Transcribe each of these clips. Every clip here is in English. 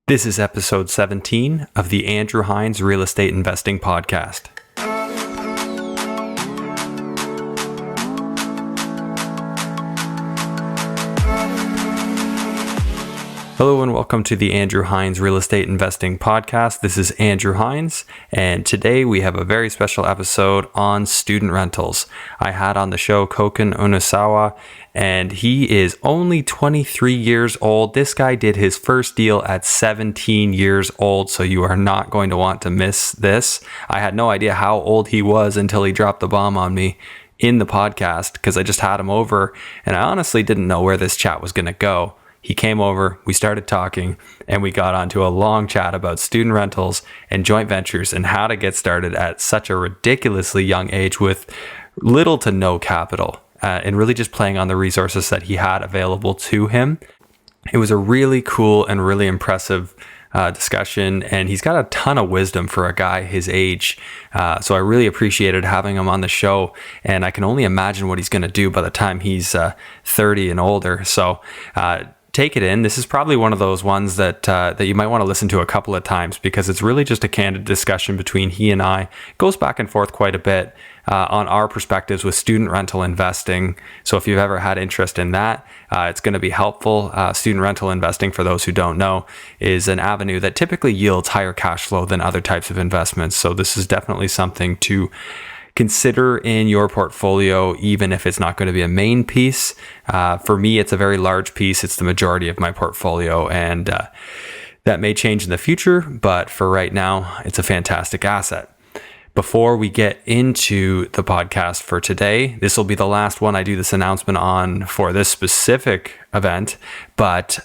This is episode 17 of the Andrew Hines Real Estate Investing Podcast. Hello and welcome to the Andrew Hines Real Estate Investing Podcast. This is Andrew Hines, and today we have a very special episode on student rentals. I had on the show Koukun Unosawa, and he is only 23 years old. This guy did his first deal at 17 years old, so you are not going to want to miss this. I had no idea how old he was until he dropped the bomb on me in the podcast because I just had him over, and I honestly didn't know where this chat was going to go. He came over, we started talking, and we got onto a long chat about student rentals and joint ventures and how to get started at such a ridiculously young age with little to no capital, and really just playing on the resources that he had available to him. It was a really cool and really impressive discussion, and he's got a ton of wisdom for a guy his age. So I really appreciated having him on the show, and I can only imagine what he's going to do by the time he's 30 and older. So take it in. This is probably one of those ones that you might want to listen to a couple of times because it's really just a candid discussion between he and I. It goes back and forth quite a bit on our perspectives with student rental investing. So if you've ever had interest in that, it's going to be helpful. Student rental investing, for those who don't know, is an avenue that typically yields higher cash flow than other types of investments. So this is definitely something to consider in your portfolio, even if it's not going to be a main piece. For me, it's a very large piece. It's the majority of my portfolio, and that may change in the future, but for right now, it's a fantastic asset. Before we get into the podcast for today, this will be the last one I do this announcement on for this specific event, but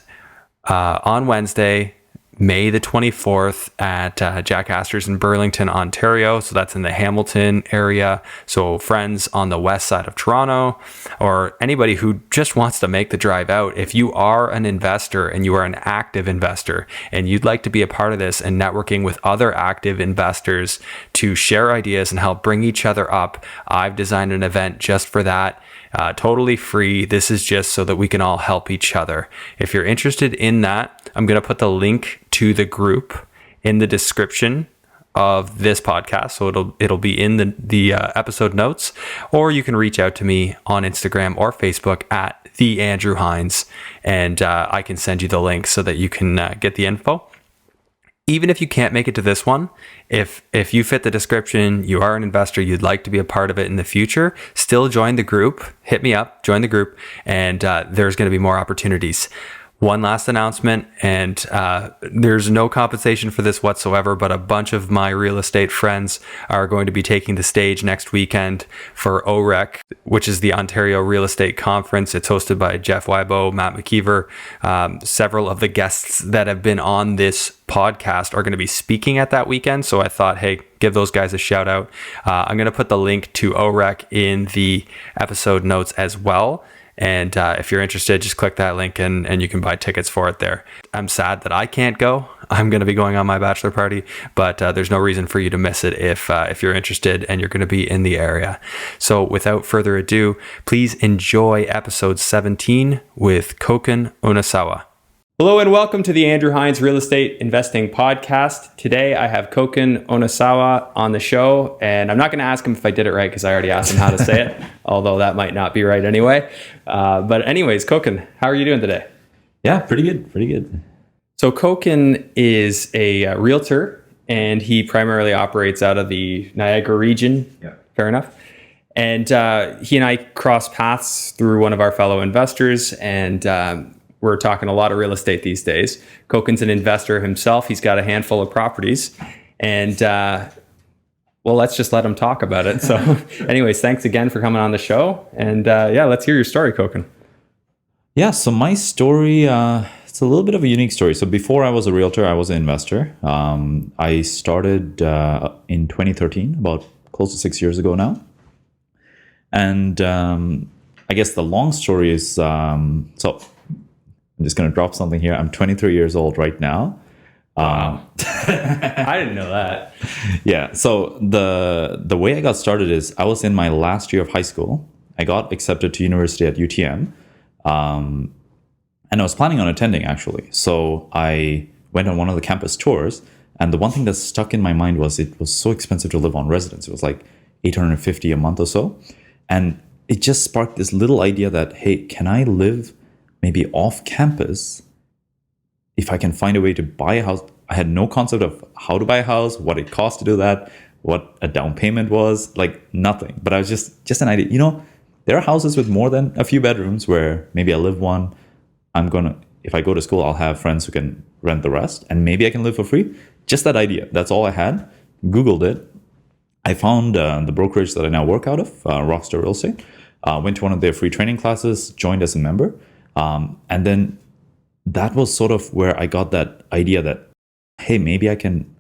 on Wednesday, May the 24th at Jack Astor's in Burlington, Ontario. So that's in the Hamilton area. So friends on the west side of Toronto, or anybody who just wants to make the drive out, if you are an investor and you are an active investor and you'd like to be a part of this and networking with other active investors to share ideas and help bring each other up, I've designed an event just for that. Totally free. This is just so that we can all help each other. If you're interested in that, I'm going to put the link to the group in the description of this podcast. So it'll be in the episode notes, or you can reach out to me on Instagram or Facebook at the Andrew Hines, and I can send you the link so that you can get the info. Even if you can't make it to this one, if you fit the description, you are an investor, you'd like to be a part of it in the future, still join the group, hit me up, join the group, and there's going to be more opportunities. One last announcement, and there's no compensation for this whatsoever, but a bunch of my real estate friends are going to be taking the stage next weekend for OREC, which is the Ontario Real Estate Conference. It's hosted by Jeff Weibo, Matt McKeever. Several of the guests that have been on this podcast are going to be speaking at that weekend. So I thought, hey, give those guys a shout out. I'm going to put the link to OREC in the episode notes as well. And if you're interested, just click that link and you can buy tickets for it there. I'm sad that I can't go. I'm going to be going on my bachelor party, but there's no reason for you to miss it if you're interested and you're going to be in the area. So without further ado, please enjoy episode 17 with Koukun Unosawa. Hello and welcome to the Andrew Hines Real Estate Investing Podcast. Today I have Koukun Unosawa on the show, and I'm not going to ask him if I did it right because I already asked him how to say it, although that might not be right anyway. But anyways, Koukun, how are you doing today? Yeah, pretty good. So Koken is a realtor, and he primarily operates out of the Niagara region. Yeah. Fair enough. And he and I crossed paths through one of our fellow investors, and we're talking a lot of real estate these days. Koken's an investor himself. He's got a handful of properties, and well, let's just let him talk about it. So anyways, thanks again for coming on the show. And let's hear your story, Koken. Yeah, so my story, it's a little bit of a unique story. So before I was a realtor, I was an investor. I started in 2013, about close to 6 years ago now. And I guess the long story is, so I'm just going to drop something here. I'm 23 years old right now. Wow. I didn't know that. Yeah. So the way I got started is I was in my last year of high school. I got accepted to university at UTM. And I was planning on attending, actually. So I went on one of the campus tours. And the one thing that stuck in my mind was it was so expensive to live on residence. It was like $850 a month or so. And it just sparked this little idea that, hey, can I live maybe off campus if I can find a way to buy a house? I had no concept of how to buy a house, what it cost to do that, what a down payment was, like nothing. But I was just an idea. There are houses with more than a few bedrooms where maybe I live one. If I go to school, I'll have friends who can rent the rest, and maybe I can live for free. Just that idea. That's all I had. Googled it. I found the brokerage that I now work out of, Rockstar Real Estate. Went to one of their free training classes, joined as a member. And then that was sort of where I got that idea that, hey, maybe I can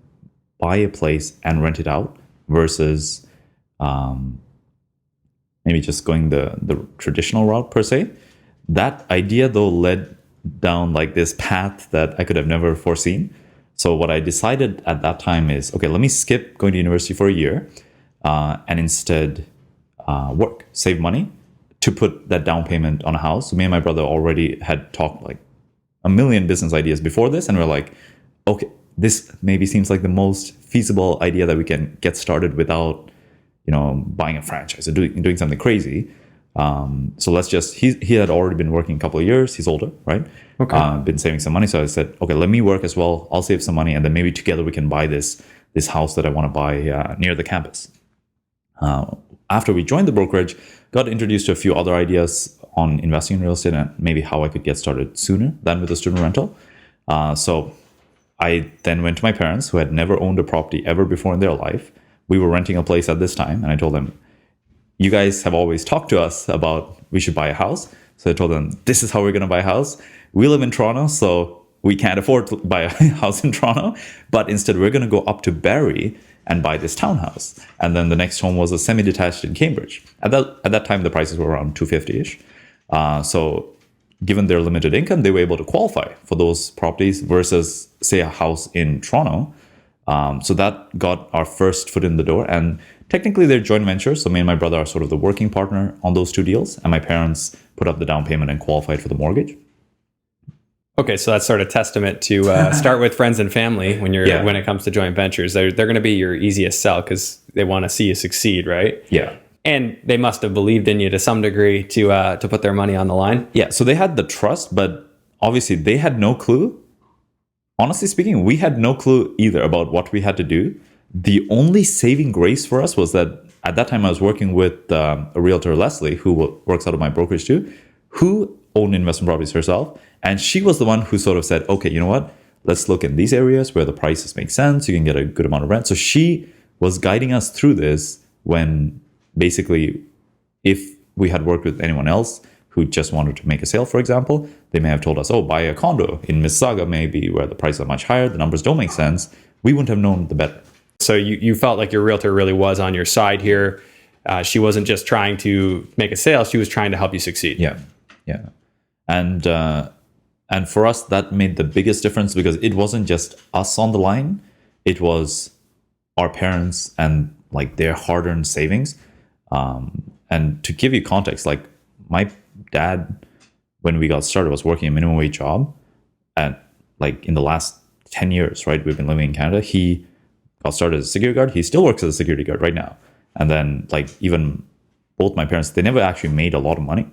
buy a place and rent it out versus maybe just going the traditional route per se. That idea, though, led down like this path that I could have never foreseen. So what I decided at that time is, okay, let me skip going to university for a year and instead work, save money to put that down payment on a house. So me and my brother already had talked like a million business ideas before this, and we're like, okay, this maybe seems like the most feasible idea that we can get started without, buying a franchise or doing something crazy. So let's just, he had already been working a couple of years. He's older, right? Okay. Been saving some money. So I said, okay, let me work as well. I'll save some money. And then maybe together we can buy this house that I want to buy near the campus. After we joined the brokerage, got introduced to a few other ideas on investing in real estate and maybe how I could get started sooner than with a student rental. So I then went to my parents, who had never owned a property ever before in their life. We were renting a place at this time. And I told them, you guys have always talked to us about we should buy a house. So I told them, this is how we're going to buy a house. We live in Toronto, so we can't afford to buy a house in Toronto. But instead, we're going to go up to Barrie and buy this townhouse. And then the next home was a semi-detached in Cambridge. At that time, the prices were around $250-ish. So given their limited income, they were able to qualify for those properties versus, say, a house in Toronto. So that got our first foot in the door. And technically, they're joint ventures. So me and my brother are sort of the working partner on those two deals. And my parents put up the down payment and qualified for the mortgage. Okay, so that's sort of testament to start with friends and family when when it comes to joint ventures. They're going to be your easiest sell because they want to see you succeed, right? Yeah. And they must have believed in you to some degree to put their money on the line. Yeah, so they had the trust, but obviously they had no clue. Honestly speaking, we had no clue either about what we had to do. The only saving grace for us was that at that time I was working with a realtor, Leslie, who works out of my brokerage too, who owned investment properties herself. And she was the one who sort of said, okay, you know what? Let's look in these areas where the prices make sense. You can get a good amount of rent. So she was guiding us through this when basically if we had worked with anyone else who just wanted to make a sale, for example, they may have told us, oh, buy a condo in Mississauga maybe where the prices are much higher. The numbers don't make sense. We wouldn't have known the better. So you felt like your realtor really was on your side here. She wasn't just trying to make a sale. She was trying to help you succeed. Yeah. Yeah. And for us, that made the biggest difference because it wasn't just us on the line. It was our parents and like their hard-earned savings. And to give you context, like my dad, when we got started, was working a minimum wage job. And like in the last 10 years, right, we've been living in Canada. He got started as a security guard. He still works as a security guard right now. And then like even both my parents, they never actually made a lot of money.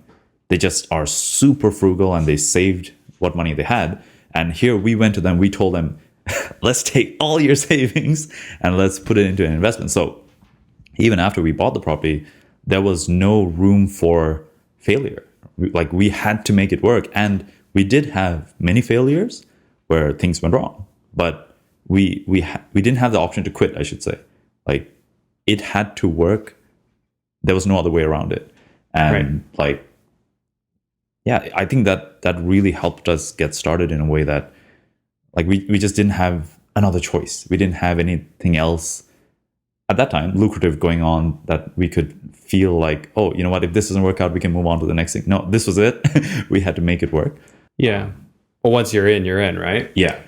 They just are super frugal and they saved what money they had. And here we went to them, we told them, let's take all your savings and let's put it into an investment. So even after we bought the property, there was no room for failure. We had to make it work. And we did have many failures where things went wrong, but we didn't have the option to quit, I should say. Like it had to work. There was no other way around it. And right. I think that really helped us get started in a way that like we just didn't have another choice. We didn't have anything else at that time lucrative going on that we could feel like, oh, you know what, if this doesn't work out, we can move on to the next thing. No, this was it. We had to make it work. Yeah. Well, once you're in, right? Yeah.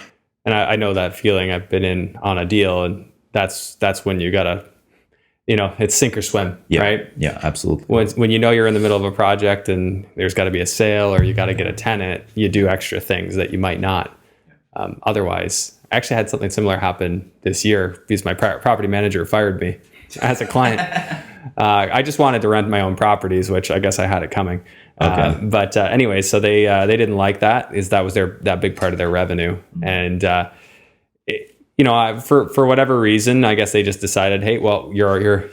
And I know that feeling. I've been in on a deal, and that's when you gotta, it's sink or swim, right? Yeah, absolutely. When you're in the middle of a project and there's got to be a sale or you got to get a tenant, you do extra things that you might not Otherwise, I actually had something similar happen this year because my property manager fired me as a client. I just wanted to rent my own properties, which I guess I had it coming. Okay. But anyway, so they didn't like that. That was that big part of their revenue, and for whatever reason, I guess they just decided, hey, well, you're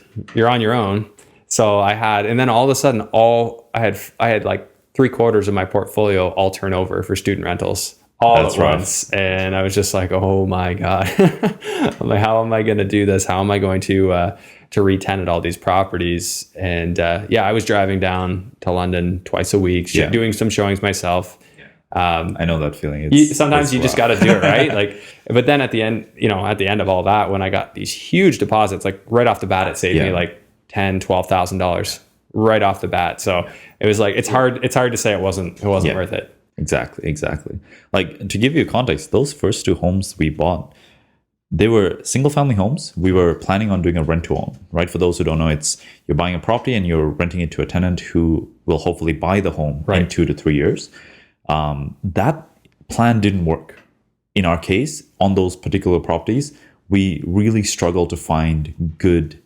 on your own. So and then all of a sudden, I had like 3/4 of my portfolio all turn over for student rentals all at once, and I was just like, oh my god, I'm like, how am I going to do this? How am I going to re-tenant all these properties? And I was driving down to London twice a week, doing some showings myself. I know that feeling. Sometimes you just got to do it, right? Like, but then at the end of all that, when I got these huge deposits, like right off the bat, it saved me like $10,000-$12,000 right off the bat. So it was like, it's hard to say it wasn't worth it. Exactly. Like, to give you context, those first two homes we bought, they were single family homes. We were planning on doing a rent to own, right? For those who don't know, it's you're buying a property and you're renting it to a tenant who will hopefully buy the home in 2 to 3 years. That plan didn't work. In our case, on those particular properties, we really struggled to find good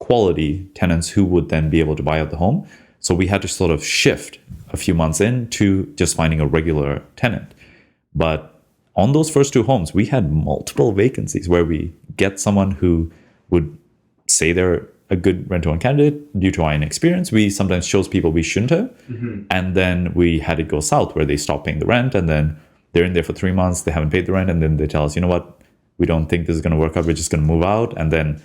quality tenants who would then be able to buy out the home. So we had to sort of shift a few months into just finding a regular tenant. But on those first two homes, we had multiple vacancies where we get someone who would say they're a good rent-to-own candidate due to our inexperience. We sometimes chose people we shouldn't have. Mm-hmm. And then we had it go south where they stop paying the rent, and then they're in there for 3 months, they haven't paid the rent, and then they tell us, you know what, we don't think this is going to work out, we're just going to move out. And then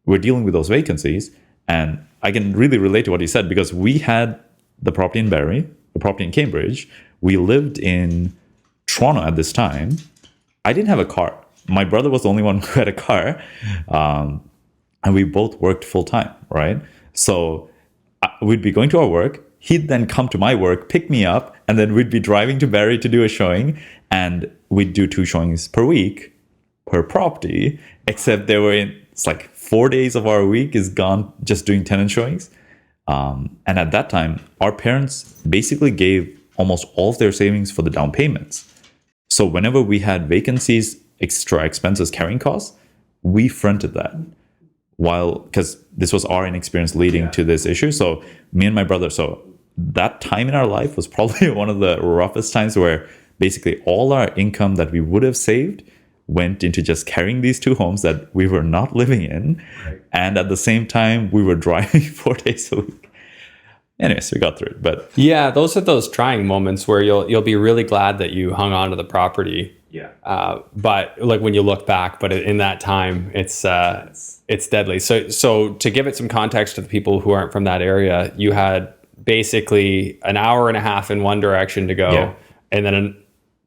we're dealing with those vacancies. And I can really relate to what you said, because we had the property in Barrie, the property in Cambridge. We lived in Toronto at this time. I didn't have a car. My brother was the only one who had a car. And we both worked full time, right? So we'd be going to our work. He'd then come to my work, pick me up, and then we'd be driving to Barrie to do a showing. And we'd do 2 showings per week per property, except it's like 4 days of our week is gone just doing tenant showings. And at that time, our parents basically gave almost all of their savings for the down payments. So whenever we had vacancies, extra expenses, carrying costs, we fronted that. Because this was our inexperience leading to this issue. So me and my brother, so that time in our life was probably one of the roughest times, where basically all our income that we would have saved went into just carrying these 2 homes that we were not living in. Right. And at the same time, we were driving 4 days a week. Anyways, we got through it. But yeah, those are those trying moments where you'll be really glad that you hung on to the property. Yeah. But like when you look back, but in that time, it's deadly. So to give it some context to the people who aren't from that area, you had basically an hour and a half in one direction to go, and then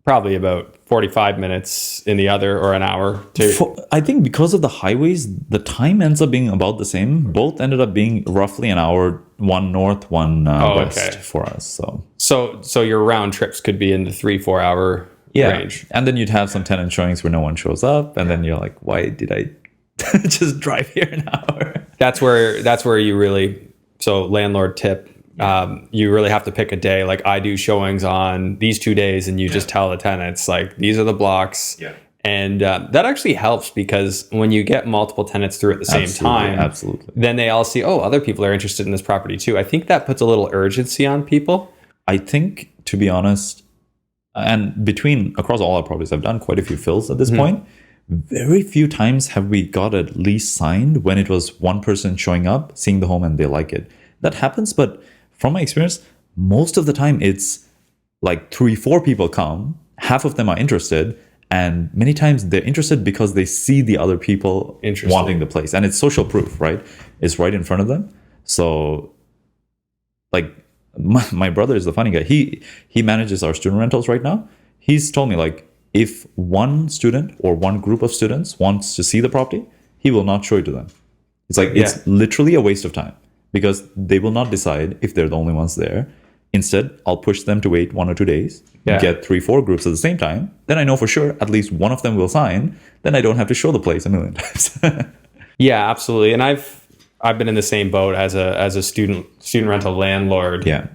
probably about 45 minutes in the other, or an hour to... I think because of the highways, the time ends up being about the same. Both ended up being roughly an hour, one north, one west for us. So your round trips could be in the 3-4 hour range. And then you'd have some tenant showings where no one shows up, and then you're like, why did I just drive here an hour? That's where you really... So landlord tip... you really have to pick a day. Like, I do showings on these 2 days, and you just tell the tenants, like, these are the blocks. Yeah. And that actually helps, because when you get multiple tenants through at the same time, then they all see, oh, other people are interested in this property too. I think that puts a little urgency on people. I think, to be honest, and across all our properties, I've done quite a few fills at this point. Very few times have we got a lease signed when it was one person showing up, seeing the home, and they like it. That happens, but from my experience, most of the time it's like 3-4 people come, half of them are interested, and many times they're interested because they see the other people wanting the place. And it's social proof, right? It's right in front of them. So, like, my brother is the funny guy. He manages our student rentals right now. He's told me, like, if one student or one group of students wants to see the property, he will not show it to them. It's like, it's literally a waste of time, because they will not decide if they're the only ones there. Instead, I'll push them to wait 1 or 2 days, get 3-4 groups at the same time. Then I know for sure at least one of them will sign. Then I don't have to show the place a million times. Yeah, absolutely. And I've been in the same boat as a student rental landlord. Yeah.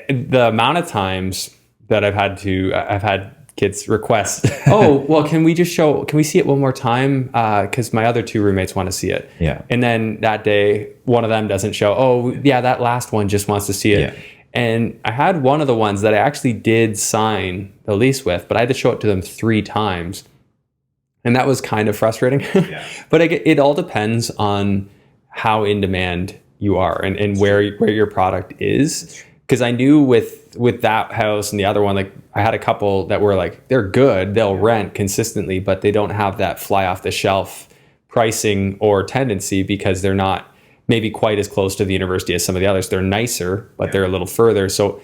The amount of times that I've had kids request, oh, well, can we see it one more time? Because my other two roommates want to see it. Yeah. And then that day, one of them doesn't show. Oh, yeah, that last one just wants to see it. Yeah. And I had one of the ones that I actually did sign the lease with, but I had to show it to them 3 times. And that was kind of frustrating. Yeah. But it all depends on how in demand you are and where your product is. Because I knew with that house and the other one, like I had a couple that were like, they're good, they'll rent consistently, but they don't have that fly off the shelf pricing or tendency because they're not maybe quite as close to the university as some of the others. They're nicer, but they're a little further. So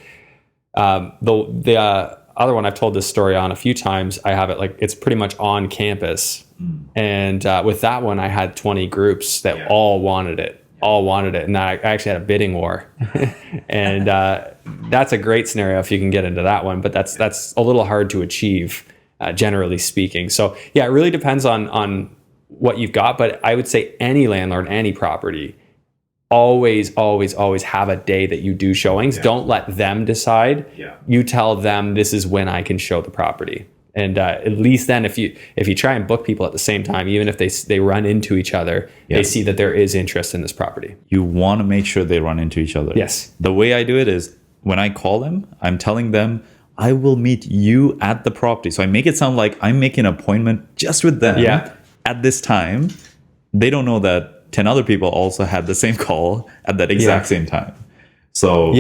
the other one I've told this story on a few times, I have it like it's pretty much on campus. And with that one, I had 20 groups that all wanted it. And I actually had a bidding war. And that's a great scenario if you can get into that one, but that's a little hard to achieve, generally speaking. So yeah, it really depends on what you've got, but I would say any landlord, any property, always have a day that you do showings. Yeah. Don't let them decide. Yeah. You tell them this is when I can show the property. And at least then if you try and book people at the same time, even if they run into each other, they see that there is interest in this property. You want to make sure they run into each other. Yes. The way I do it is when I call them, I'm telling them I will meet you at the property. So I make it sound like I'm making an appointment just with them at this time. They don't know that 10 other people also had the same call at that exact same time. So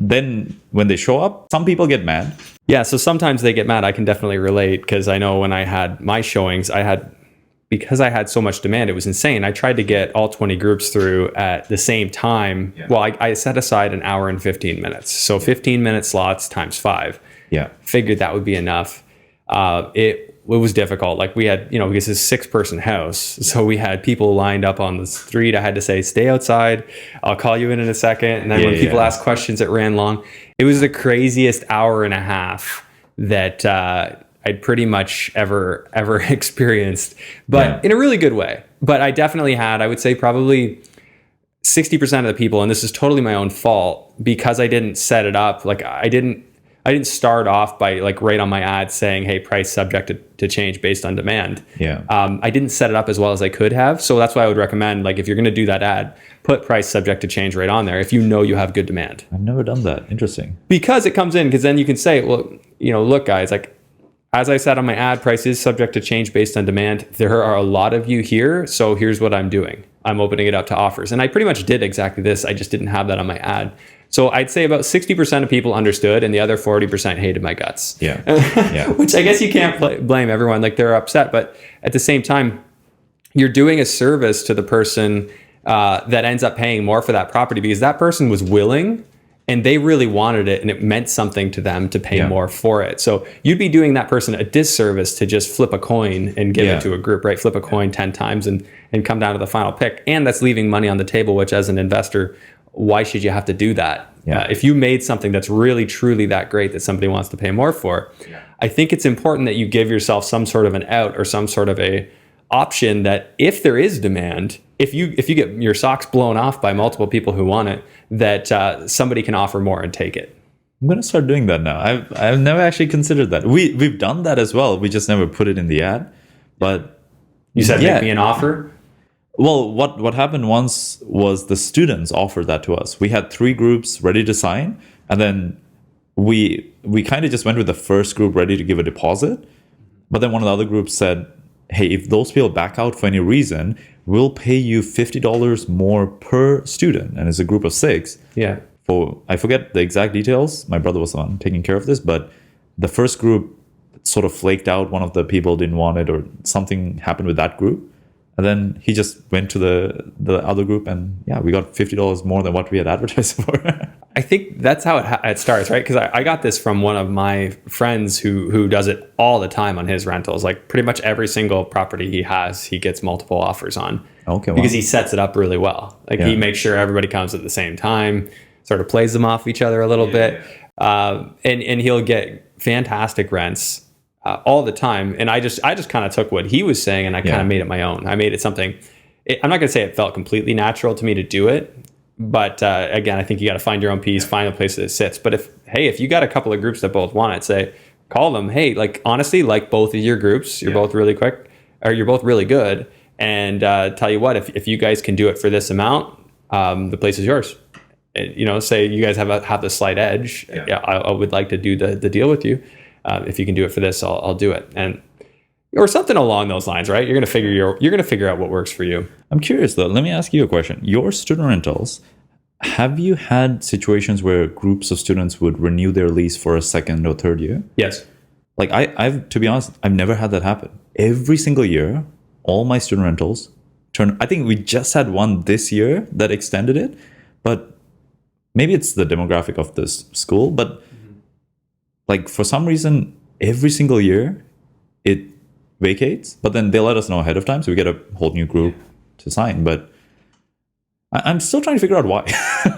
then when they show up, some people get mad. Yeah, so sometimes they get mad. I can definitely relate because I know when I had my showings, because I had so much demand, it was insane. I tried to get all 20 groups through at the same time. Yeah. Well, I set aside an hour and 15 minutes. So 15-minute slots times 5. Yeah. Figured that would be enough. It was difficult. Like we had, because it's a 6-person house. So we had people lined up on the street. I had to say, stay outside. I'll call you in a second. And then when people asked questions, it ran long. It was the craziest hour and a half that I'd pretty much ever experienced, but in a really good way. But I definitely had, I would say probably 60% of the people, and this is totally my own fault because I didn't set it up. Like I didn't start off by like right on my ad saying, hey, price subject to change based on demand. Yeah. I didn't set it up as well as I could have. So that's why I would recommend, like, if you're going to do that ad, put price subject to change right on there if you know you have good demand. I've never done that. Interesting. Because it comes in, because then you can say, well, look, guys, like, as I said on my ad, price is subject to change based on demand. There are a lot of you here. So here's what I'm doing. I'm opening it up to offers. And I pretty much did exactly this. I just didn't have that on my ad. So I'd say about 60% of people understood and the other 40% hated my guts. Yeah. Which I guess you can't blame everyone. Like they're upset. But at the same time, you're doing a service to the person that ends up paying more for that property because that person was willing and they really wanted it and it meant something to them to pay more for it. So you'd be doing that person a disservice to just flip a coin and give it to a group, right? Flip a coin 10 times and come down to the final pick. And that's leaving money on the table, which as an investor, why should you have to do that? If you made something that's really, truly that great that somebody wants to pay more for, I think it's important that you give yourself some sort of an out or some sort of a option that if there is demand, if you get your socks blown off by multiple people who want it, that somebody can offer more and take it. I'm going to start doing that now. I've never actually considered that. We've done that as well. We just never put it in the ad. But you said make me an offer? Well, what happened once was the students offered that to us. We had 3 groups ready to sign, and then we kind of just went with the first group ready to give a deposit. But then one of the other groups said, hey, if those people back out for any reason, we'll pay you $50 more per student. And it's a group of 6. Yeah. I forget the exact details. My brother was the one taking care of this, but the first group sort of flaked out. One of the people didn't want it or something happened with that group. And then he just went to the other group and we got $50 more than what we had advertised for. I think that's how it starts, right? Because I got this from one of my friends who does it all the time on his rentals. Like pretty much every single property he has, he gets multiple offers on. Okay, because he sets it up really well. Like he makes sure everybody comes at the same time, sort of plays them off each other a little bit. And he'll get fantastic rents all the time. And I just kind of took what he was saying and I kind of made it my own. I made it something, I'm not going to say it felt completely natural to me to do it. But again, I think you got to find your own piece, find a place that it sits. But if you got a couple of groups that both want it, say, call them, hey, like honestly, like both of your groups, you're both really quick, or you're both really good, and tell you what, if you guys can do it for this amount, the place is yours. Say you guys have the slight edge. Yeah, I would like to do the deal with you. If you can do it for this, I'll do it, and or something along those lines, right? You're gonna figure out what works for you. I'm curious though. Let me ask you a question. Your student rentals, have you had situations where groups of students would renew their lease for a second or third year? Yes. Like I've to be honest, I've never had that happen. Every single year, all my student rentals turn. I think we just had one this year that extended it, but maybe it's the demographic of this school. But like for some reason, every single year, it vacates. But then they let us know ahead of time, so we get a whole new group to sign. But I'm still trying to figure out why.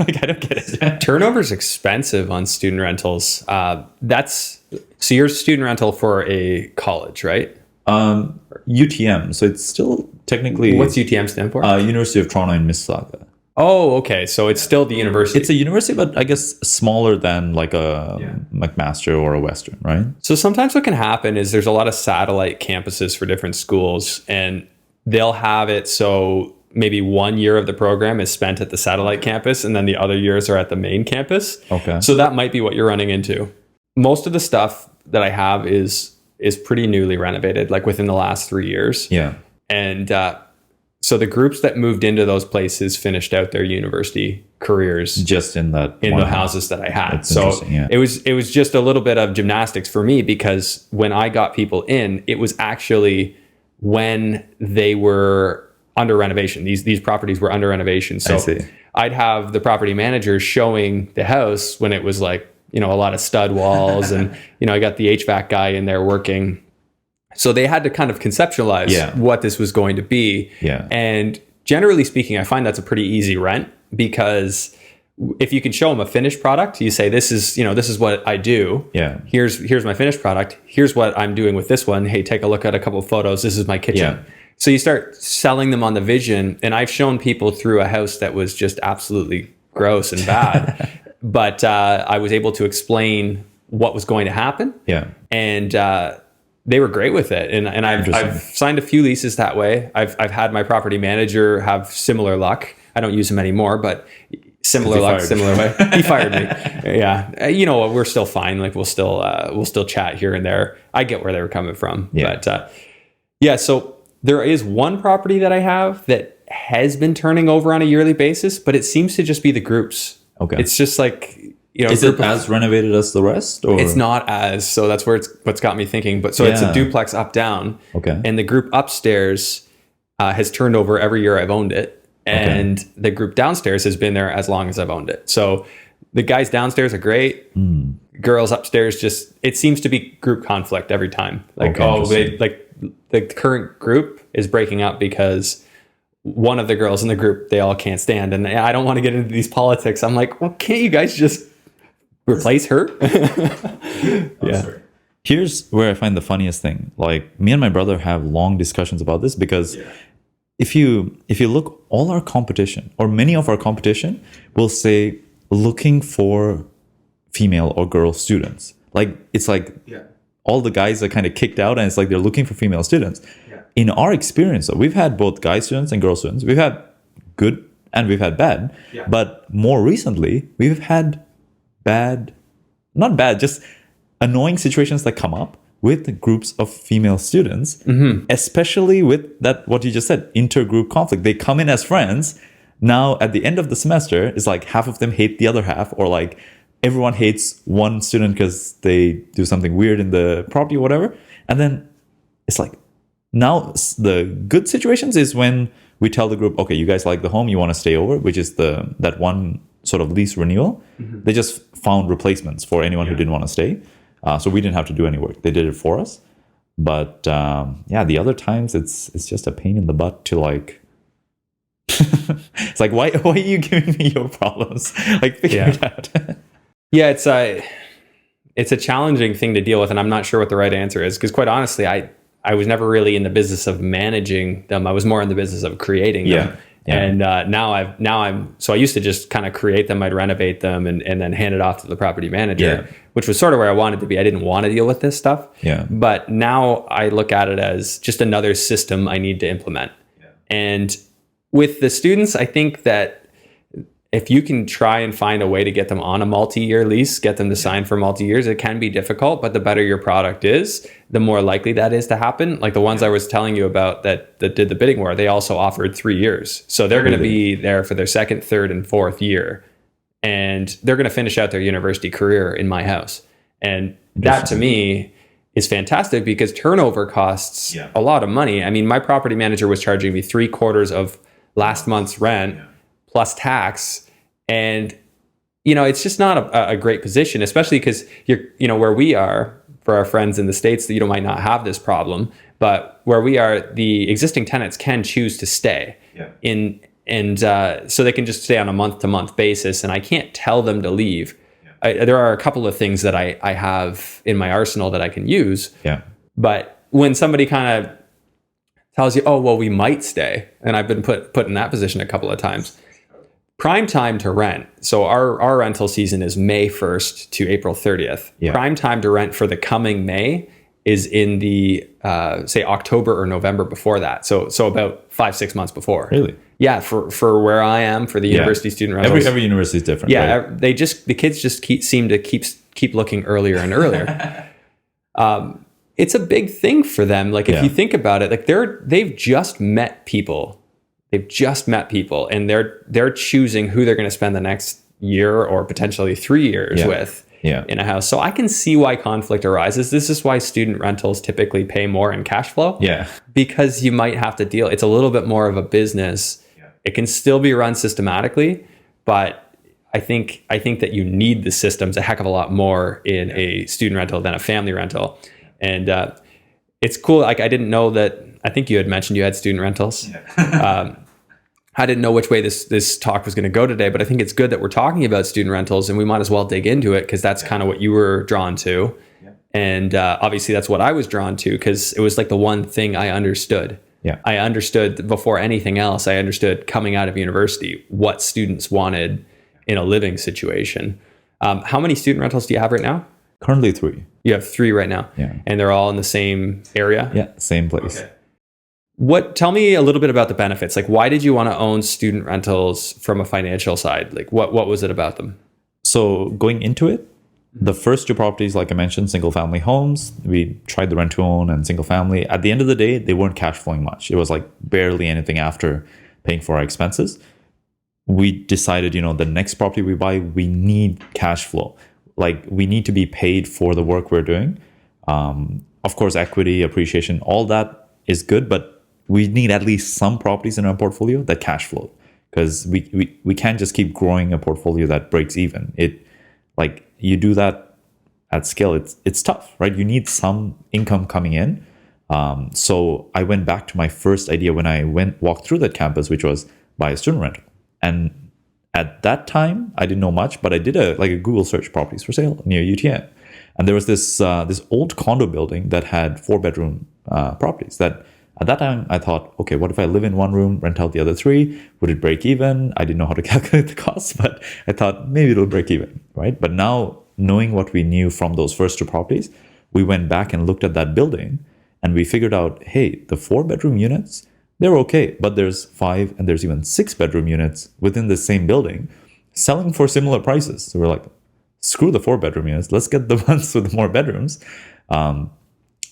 Like I don't get it. Turnover is expensive on student rentals. So you're a student rental for a college, right? UTM. So it's still technically. What's UTM stand for? University of Toronto in Mississauga. Oh, okay. So it's still the university. It's a university, but I guess smaller than like a McMaster or a Western, right? So sometimes what can happen is there's a lot of satellite campuses for different schools, and they'll have it so maybe 1 year of the program is spent at the satellite campus, and then the other years are at the main campus. Okay. So that might be what you're running into. Most of the stuff that I have is pretty newly renovated, like within the last 3 years. Yeah. And so the groups that moved into those places finished out their university careers just in the houses that I had. That's So yeah. it was just a little bit of gymnastics for me, because when I got people in, it was actually when they were under renovation. These properties were under renovation. So I see. I'd have the property manager showing the house when it was like, a lot of stud walls and, I got the HVAC guy in there working. So they had to kind of conceptualize what this was going to be. Yeah. And generally speaking, I find that's a pretty easy rent, because if you can show them a finished product, you say, this is what I do. Yeah. Here's my finished product. Here's what I'm doing with this one. Hey, take a look at a couple of photos. This is my kitchen. Yeah. So you start selling them on the vision. And I've shown people through a house that was just absolutely gross and bad. But I was able to explain what was going to happen. Yeah. And they were great with it. And I've signed a few leases that way. I've had my property manager have similar luck. I don't use him anymore, but similar luck, similar way. He fired me. Yeah. You know what? We're still fine. Like we'll still chat here and there. I get where they were coming from. Yeah. But so there is one property that I have that has been turning over on a yearly basis, but it seems to just be the groups. Okay. It's just like, is it as renovated as the rest? Or? It's not as, so that's what's got me thinking. But so it's a duplex up down. Okay. And the group upstairs has turned over every year I've owned it. And the group downstairs has been there as long as I've owned it. So the guys downstairs are great. Girls upstairs it seems to be group conflict every time. Like, the current group is breaking up because one of the girls in the group, they all can't stand. And I don't want to get into these politics. I'm like, well, can't you guys just replace her? Yeah. Here's where I find the funniest thing. Like me and my brother have long discussions about this, because if you look, all our competition, or many of our competition, will say looking for female or girl students. Like it's like all the guys are kind of kicked out, and it's like they're looking for female students. In our experience, though, we've had both guy students and girl students. We've had good and we've had bad. But more recently, we've had not bad, just annoying situations that come up with groups of female students, especially with that, what you just said, intergroup conflict. They come in as friends. Now, at the end of the semester, it's like half of them hate the other half, or like everyone hates one student because they do something weird in the property or whatever. And then it's like, now the good situations is when we tell the group, okay, you guys like the home, you want to stay over, which is that one sort of lease renewal. They just found replacements for anyone who didn't want to stay. So we didn't have to do any work. They did it for us. But the other times it's just a pain in the butt to like, it's like, why are you giving me your problems? Like figure it out. Yeah, it's a challenging thing to deal with, and I'm not sure what the right answer is, because quite honestly, I was never really in the business of managing them. I was more in the business of creating them. And so I used to just kind of create them, I'd renovate them and then hand it off to the property manager, which was sort of where I wanted to be. I didn't want to deal with this stuff. But now I look at it as just another system I need to implement. And with the students, I think that if you can try and find a way to get them on a multi-year lease, get them to sign for multi-years, it can be difficult, but the better your product is, the more likely that is to happen. Like the ones I was telling you about that did the bidding war, they also offered 3 years. So they're going to be there for their second, third, and fourth year. And they're going to finish out their university career in my house. And that to me is fantastic because turnover costs a lot of money. I mean, my property manager was charging me 3/4 of last month's rent plus tax. And, it's just not a great position, especially because where we are, for our friends in the States that might not have this problem, but where we are, the existing tenants can choose to stay so they can just stay on a month-to-month basis. And I can't tell them to leave. There are a couple of things that I have in my arsenal that I can use. But when somebody kind of tells you, oh, well, we might stay, and I've been put in that position a couple of times. Prime time to rent. So our rental season is May 1st to April 30th. Prime time to rent for the coming May is in the, say, October or November before that. So about 5-6 months before. Really? Yeah, for where I am, for the university student rentals. Every university is different. Yeah, right? the kids just seem to keep looking earlier and earlier. It's a big thing for them. Like if you think about it, like they've just met people. They've just met people, and they're choosing who they're going to spend the next year or potentially 3 years with in a house. So I can see why conflict arises. This is why student rentals typically pay more in cash flow. Because you might have to deal. It's a little bit more of a business. It can still be run systematically, but I think that you need the systems a heck of a lot more in a student rental than a family rental. And it's cool. Like I didn't know that. I think you had mentioned you had student rentals. I didn't know which way this talk was going to go today, but I think it's good that we're talking about student rentals, and we might as well dig into it because that's kind of what you were drawn to. And obviously that's what I was drawn to because it was like the one thing I understood. I understood before anything else. I understood coming out of university what students wanted in a living situation. How many student rentals do you have right now? Currently 3. You have 3 right now. And they're all in the same area? Yeah, same place. Okay. Tell me a little bit about the benefits. Like, why did you want to own student rentals from a financial side? Like, what was it about them? So going into it, the first 2 properties, like I mentioned, single family homes, we tried the rent to own and single family. At the end of the day, they weren't cash flowing much. It was like barely anything after paying for our expenses. We decided, the next property we buy, we need cash flow. Like we need to be paid for the work we're doing. Of course, equity, appreciation, all that is good, but we need at least some properties in our portfolio that cash flow because we can't just keep growing a portfolio that breaks even. Like you do that at scale, it's tough, right? You need some income coming in. So I went back to my first idea when I walked through that campus, which was buy a student rental. And at that time, I didn't know much, but I did a Google search properties for sale near UTM. And there was this old condo building that had 4-bedroom properties that at that time I thought, okay, what if I live in one room, rent out the other 3? Would it break even? I didn't know how to calculate the costs, but I thought maybe it'll break even, right? But now knowing what we knew from those first 2 properties, we went back and looked at that building and we figured out, hey, the 4-bedroom units, they're okay, but there's 5 and there's even 6-bedroom units within the same building selling for similar prices. So we're like, screw the 4-bedroom units. Let's get the ones with more bedrooms.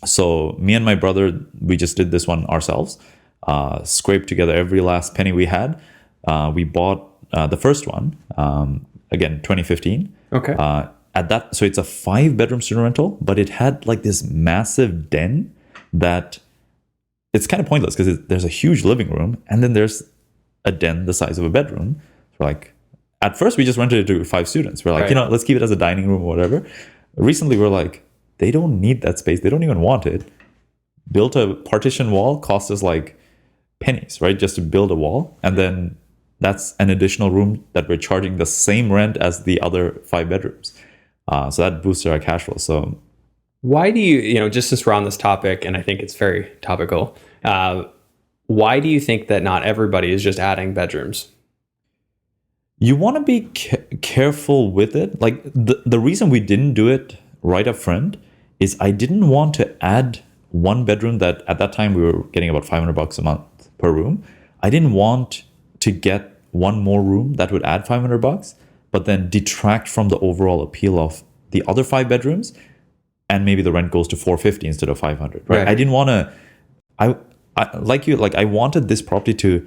So me and my brother, we just did this one ourselves, scraped together every last penny we had. We bought the first one, again, 2015. Okay. So it's a 5-bedroom student rental, but it had like this massive den that it's kind of pointless because there's a huge living room and then there's a den the size of a bedroom. So like, at first we just rented it to 5 students. We're like, let's keep it as a dining room or whatever. Recently we're like, they don't need that space. They don't even want it. Built a partition wall cost us like pennies, right? Just to build a wall. And then that's an additional room that we're charging the same rent as the other 5 bedrooms. So that boosted our cash flow. So why do you, just since we're on this topic, and I think it's very topical, Why do you think that not everybody is just adding bedrooms? You want to be careful with it. Like the reason we didn't do it right up front is I didn't want to add one bedroom that at that time we were getting about $500 a month per room. I didn't want to get one more room that would add $500, but then detract from the overall appeal of the other 5 bedrooms, and maybe the rent goes to $450 instead of $500. Right? I didn't want to. I I wanted this property to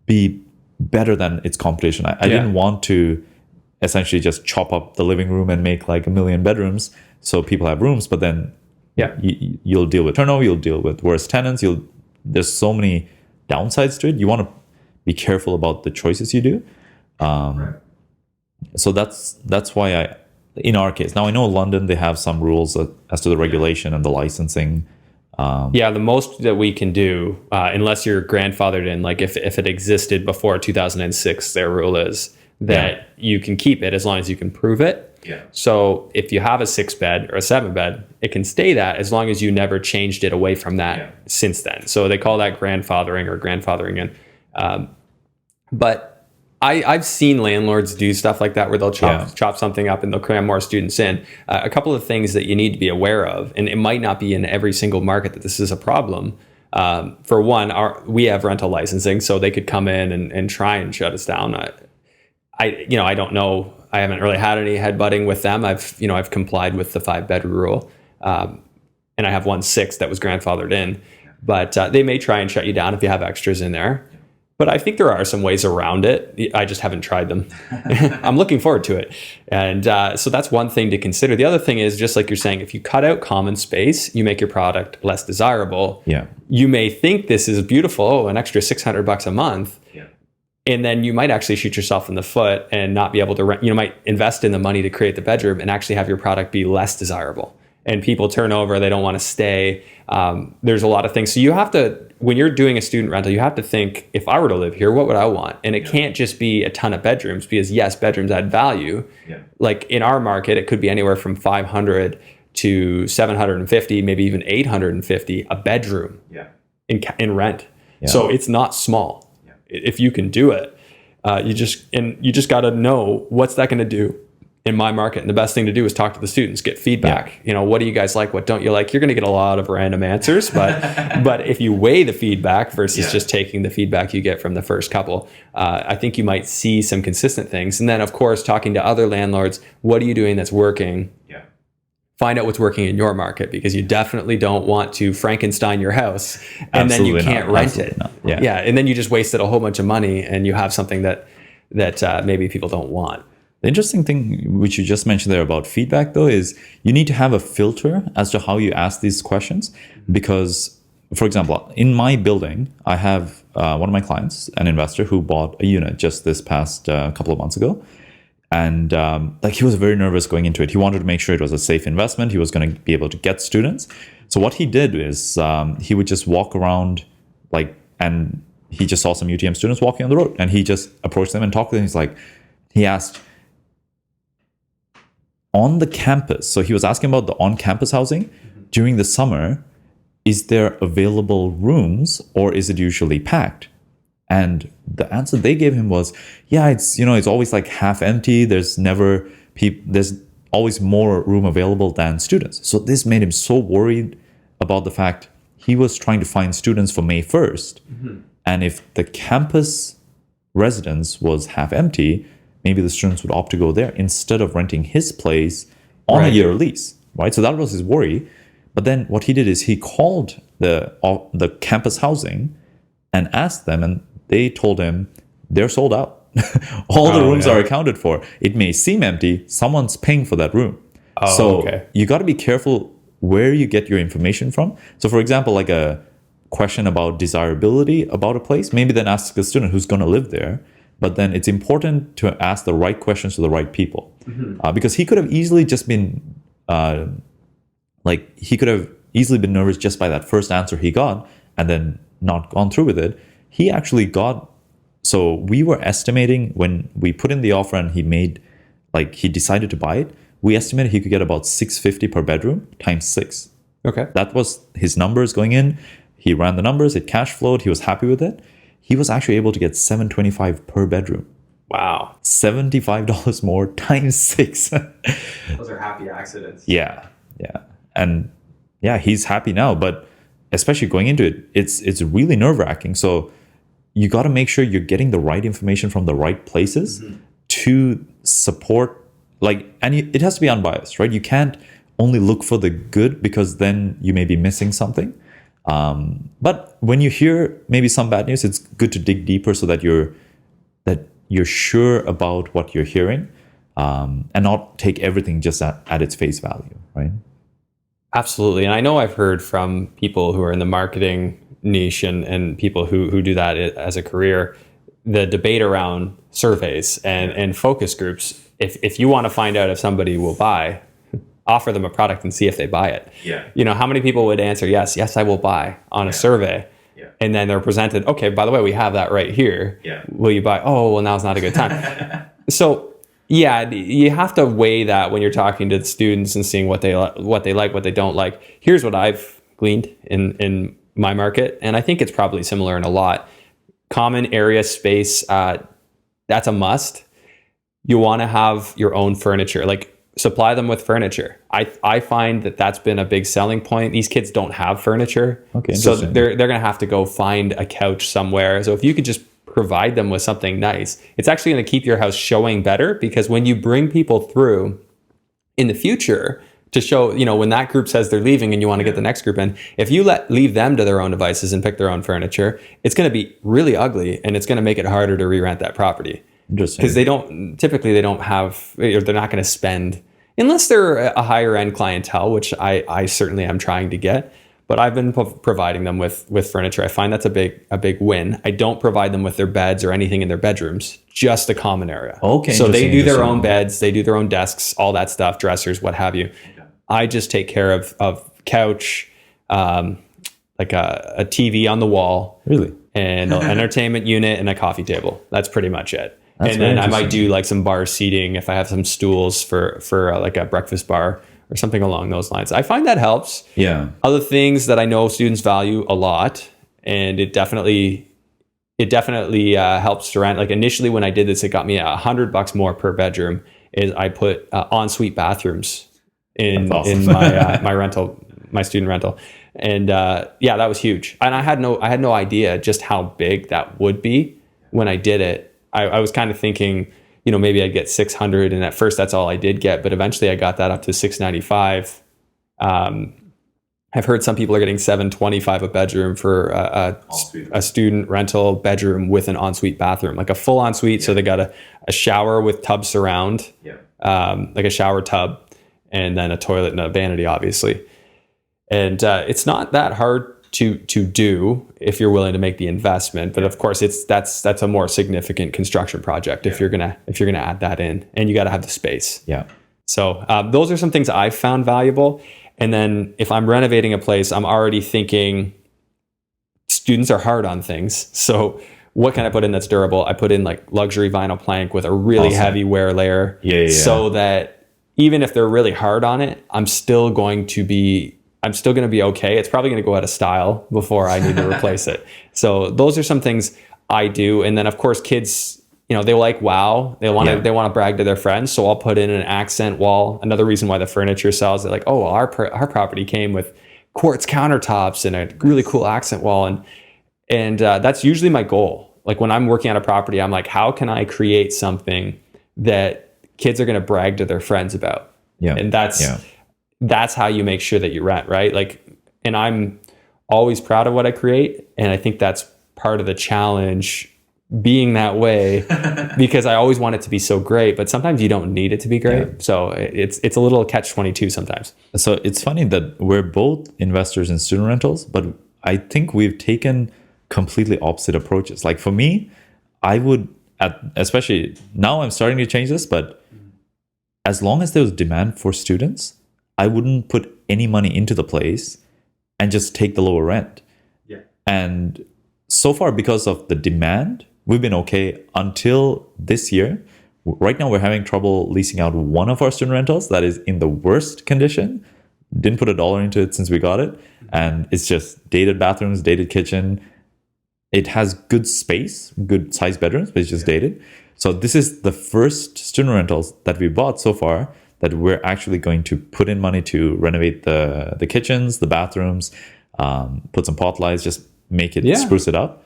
be better than its competition. I didn't want to essentially just chop up the living room and make like a million bedrooms so people have rooms, but then you'll deal with turnover, you'll deal with worse tenants, there's so many downsides to it. You want to be careful about the choices you do. So that's why in our case, now I know London, they have some rules as to the regulation and the licensing. The most that we can do, unless you're grandfathered in, like if it existed before 2006, their rule is that you can keep it as long as you can prove it. Yeah. So if you have a 6-bed or a 7-bed, it can stay that as long as you never changed it away from that since then. So they call that grandfathering or grandfathering in. But I've seen landlords do stuff like that where they'll chop something up and they'll cram more students in. A couple of things that you need to be aware of, and it might not be in every single market that this is a problem. For one, we have rental licensing, so they could come in and try and shut us down. I don't know. I haven't really had any headbutting with them. I've complied with the 5-bedroom rule, and I have 1/6 that was grandfathered in. But they may try and shut you down if you have extras in there. But I think there are some ways around it. I just haven't tried them. I'm looking forward to it. And so that's one thing to consider. The other thing is, just like you're saying, if you cut out common space, you make your product less desirable. Yeah. You may think this is beautiful, an extra $600 a month. Yeah. And then you might actually shoot yourself in the foot and not be able to rent. You might invest in the money to create the bedroom and actually have your product be less desirable. And people turn over, they don't want to stay. There's a lot of things. So you have to, when you're doing a student rental, you have to think, if I were to live here, what would I want? And it can't just be a ton of bedrooms, because yes, bedrooms add value. Yeah. Like in our market, it could be anywhere from 500 to 750, maybe even 850 a bedroom in rent. Yeah. So it's not small. Yeah. If you can do it, you just got to know, what's that going to do in my market? And the best thing to do is talk to the students, get feedback. Yeah. What do you guys like? What don't you like? You're going to get a lot of random answers, but if you weigh the feedback versus just taking the feedback you get from the first couple, I think you might see some consistent things. And then of course, talking to other landlords, what are you doing that's working? Yeah. Find out what's working in your market, because you definitely don't want to Frankenstein your house and then you can't rent it. Yeah. And then you just wasted a whole bunch of money and you have something that maybe people don't want. The interesting thing, which you just mentioned there about feedback, though, is you need to have a filter as to how you ask these questions. Because, for example, in my building, I have one of my clients, an investor, who bought a unit just this past couple of months ago. And he was very nervous going into it. He wanted to make sure it was a safe investment. He was going to be able to get students. So what he did is he would just walk around, and he just saw some UTM students walking on the road. And he just approached them and talked to them. He asked, on the campus, so he was asking about the on-campus housing during the summer, is there available rooms or is it usually packed? And the answer they gave him was, it's always like half empty. There's always more room available than students. So this made him so worried about the fact he was trying to find students for May 1st. Mm-hmm. And if the campus residence was half empty, maybe the students would opt to go there instead of renting his place on a year lease, right? So that was his worry. But then what he did is he called the campus housing and asked them, and they told him they're sold out. All the rooms are accounted for. It may seem empty. Someone's paying for that room. You got to be careful where you get your information from. So for example, like a question about desirability about a place, maybe then ask a student who's going to live there. But then it's important to ask the right questions to the right people. Mm-hmm. Because he could have easily just been, nervous just by that first answer he got and then not gone through with it. He actually so we were estimating when we put in the offer and he decided to buy it, we estimated he could get about $650 per bedroom times 6. Okay. That was his numbers going in. He ran the numbers, it cash flowed, he was happy with it. He was actually able to get $725 per bedroom. Wow. $75 more times 6. Those are happy accidents. Yeah. And yeah, he's happy now, but especially going into it, it's really nerve-wracking. So you got to make sure you're getting the right information from the right places to support, it has to be unbiased, right? You can't only look for the good, because then you may be missing something. But when you hear maybe some bad news, it's good to dig deeper so that you're sure about what you're hearing, and not take everything just at its face value, right? Absolutely. And I know I've heard from people who are in the marketing niche and people who do that as a career, the debate around surveys and focus groups. If you want to find out if somebody will buy, offer them a product and see if they buy it. Yeah. How many people would answer, yes, I will buy on a survey? Yeah. And then they're presented, okay, by the way, we have that right here. Yeah. Will you buy? Oh, well, now's not a good time. So yeah, you have to weigh that when you're talking to the students and seeing what they like, what they don't like. Here's what I've gleaned in my market, and I think it's probably similar in a lot. Common area space, that's a must. You want to have your own furniture, supply them with furniture. I find that's been a big selling point. These kids don't have furniture, so they're going to have to go find a couch somewhere. So if you could just provide them with something nice, it's actually going to keep your house showing better, because when you bring people through in the future to show, when that group says they're leaving and you want to get the next group in, if you leave them to their own devices and pick their own furniture, it's going to be really ugly, and it's going to make it harder to re-rent that property. Interesting. Because they don't have, or they're not going to spend, unless they're a higher end clientele, which I certainly am trying to get. But I've been providing them with furniture. I find that's a big win. I don't provide them with their beds or anything in their bedrooms, just a common area. Okay. So they do their own beds, they do their own desks, all that stuff, dressers, what have you. Okay. I just take care of couch, like a TV on the wall, really, and an entertainment unit and a coffee table. That's pretty much it. And then I might do some bar seating if I have some stools for a breakfast bar or something along those lines. I find that helps. Yeah. Other things that I know students value a lot, and it definitely helps to rent. Initially when I did this, it got me $100 more per bedroom. Is I put ensuite bathrooms in my rental, my student rental, and that was huge. And I had no idea just how big that would be when I did it. I was kind of thinking, maybe I'd get 600, and at first that's all I did get, but eventually I got that up to 695. I've heard some people are getting $725 a bedroom for a student rental bedroom with an ensuite bathroom, like a full ensuite. Yeah. So they got a shower with tub surround, like a shower tub, and then a toilet and a vanity, obviously. And it's not that hard to do if you're willing to make the investment, but of course that's a more significant construction project if you're gonna add that in, and you got to have the space. Yeah. So those are some things I've found valuable. And then if I'm renovating a place, I'm already thinking students are hard on things. So what can I put in that's durable? I put in luxury vinyl plank with a really heavy wear layer, so that even if they're really hard on it, I'm still going to be okay. It's probably going to go out of style before I need to replace it. So those are some things I do. And then of course kids, they like wow. They want to brag to their friends. So I'll put in an accent wall. Another reason why the furniture sells, they're like, oh, well, our property came with quartz countertops and a really cool accent wall. And that's usually my goal. When I'm working on a property, I'm like, how can I create something that kids are going to brag to their friends about? Yeah. And that's how you make sure that you rent, right? And I'm always proud of what I create. And I think that's part of the challenge being that way, because I always want it to be so great, but sometimes you don't need it to be great. Yeah. So it's a little catch-22 sometimes. So it's funny that we're both investors in student rentals, but I think we've taken completely opposite approaches. For me, I would, especially now I'm starting to change this, but as long as there was demand for students, I wouldn't put any money into the place and just take the lower rent. Yeah. And so far, because of the demand, we've been okay until this year. Right now, we're having trouble leasing out one of our student rentals that is in the worst condition. didn't put $1 into it since we got it. And it's just dated bathrooms, dated kitchen. It has good space, good sized bedrooms, but it's just dated. So this is the first student rentals that we bought so far that we're actually going to put in money to renovate the kitchens, the bathrooms, put some pot lights, just make it, spruce it up.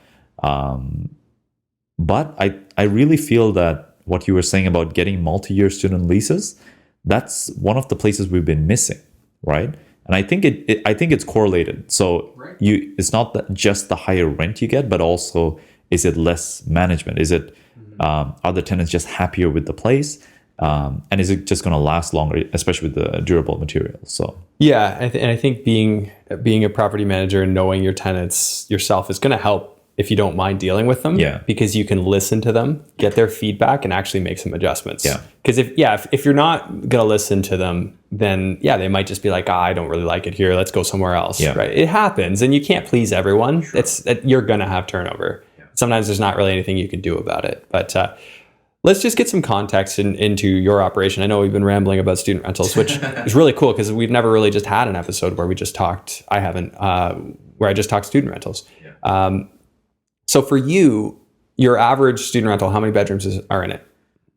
But I really feel that what you were saying about getting multi-year student leases, that's one of the places we've been missing, right? And I think I think it's correlated. So it's not that just the higher rent you get, but also is it less management? Is it are the tenants just happier with the place? And is it just going to last longer, especially with the durable materials? So yeah, and I think being a property manager and knowing your tenants yourself is going to help if you don't mind dealing with them. Yeah. Because you can listen to them, get their feedback, and actually make some adjustments. Yeah. Because if you're not going to listen to them, then they might just be like, I don't really like it here. Let's go somewhere else. Yeah. Right? It happens, and you can't please everyone. You're going to have turnover. Yeah. Sometimes there's not really anything you can do about it. But let's just get some context into your operation. I know we've been rambling about student rentals, which is really cool because we've never really just had an episode where we just talked. I haven't, where I just talked student rentals. Yeah. So for you, your average student rental, how many bedrooms are in it?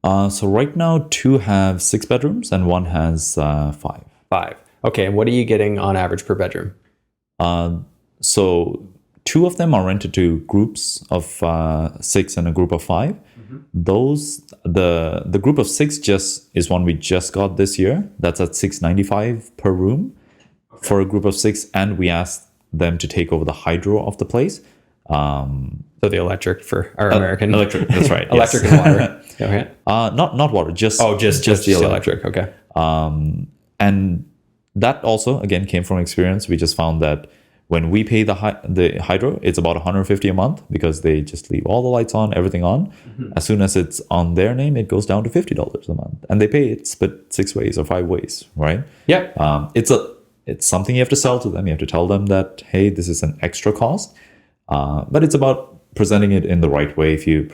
So right now, 2 have 6 bedrooms and 1 has 5. 5. Okay. And what are you getting on average per bedroom? So 2 of them are rented to groups of 6 and a group of 5. Mm-hmm. Those the group of 6 just is one we just got this year. That's at $695 per room for a group of 6, and we asked them to take over the hydro of the place. So the electric for our American electric. That's right. Electric and water. Okay. Not water. Just the electric. Okay. And that also again came from experience. We just found that when we pay the hydro, it's about $150 a month because they just leave all the lights on, everything on. Mm-hmm. As soon as it's on their name, it goes down to $50 a month, and they pay it split 6 ways or 5 ways, right? Yeah. It's something you have to sell to them. You have to tell them that, hey, this is an extra cost. But it's about presenting it in the right way. If you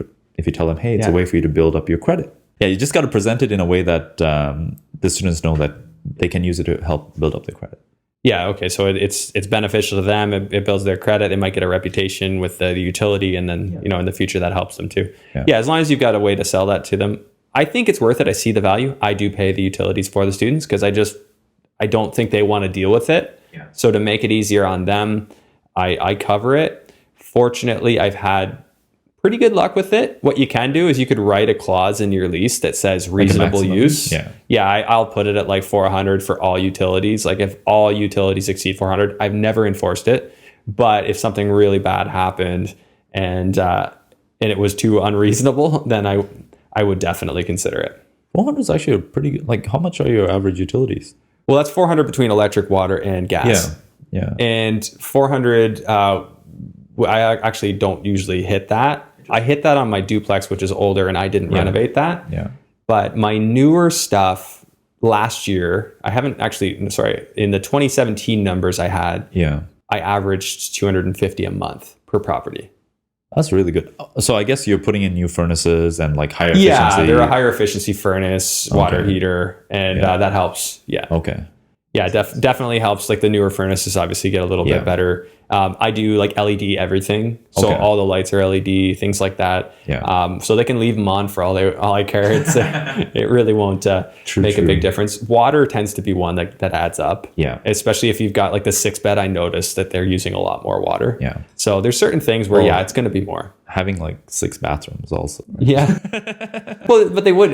tell them, hey, it's a way for you to build up your credit. Yeah, you just got to present it in a way that the students know that they can use it to help build up their credit. Yeah. Okay. So it's beneficial to them. It builds their credit. They might get a reputation with the utility, and then in the future that helps them too. Yeah. As long as you've got a way to sell that to them, I think it's worth it. I see the value. I do pay the utilities for the students because I don't think they want to deal with it. Yeah. So to make it easier on them, I cover it. Fortunately, I've had pretty good luck with it. What you can do is you could write a clause in your lease that says reasonable use. Yeah. I'll put it at like 400 for all utilities. Like if all utilities exceed 400, I've never enforced it. But if something really bad happened and it was too unreasonable, then I would definitely consider it. 400 is actually a pretty good, like how much are your average utilities? Well, that's 400 between electric, water, and gas. Yeah. And 400, I actually don't usually hit that. I hit that on my duplex, which is older, and I didn't renovate that. Yeah. But my newer stuff last year, in the 2017 numbers I had, I averaged $250 a month per property. That's really good. So I guess you're putting in new furnaces and like higher efficiency. Yeah, they're a higher efficiency furnace, water heater, and that helps. Yeah. Okay. Yeah, definitely helps. Like the newer furnaces obviously get a little bit better. I do like LED everything. So all the lights are LED, things like that. Yeah. So they can leave them on for all I care. It really won't make a big difference. Water tends to be one that adds up. Yeah. Especially if you've got like the 6 bed, I noticed that they're using a lot more water. Yeah. So there's certain things where, it's going to be more. Having like 6 bathrooms also. Right? Yeah. Well, but they would,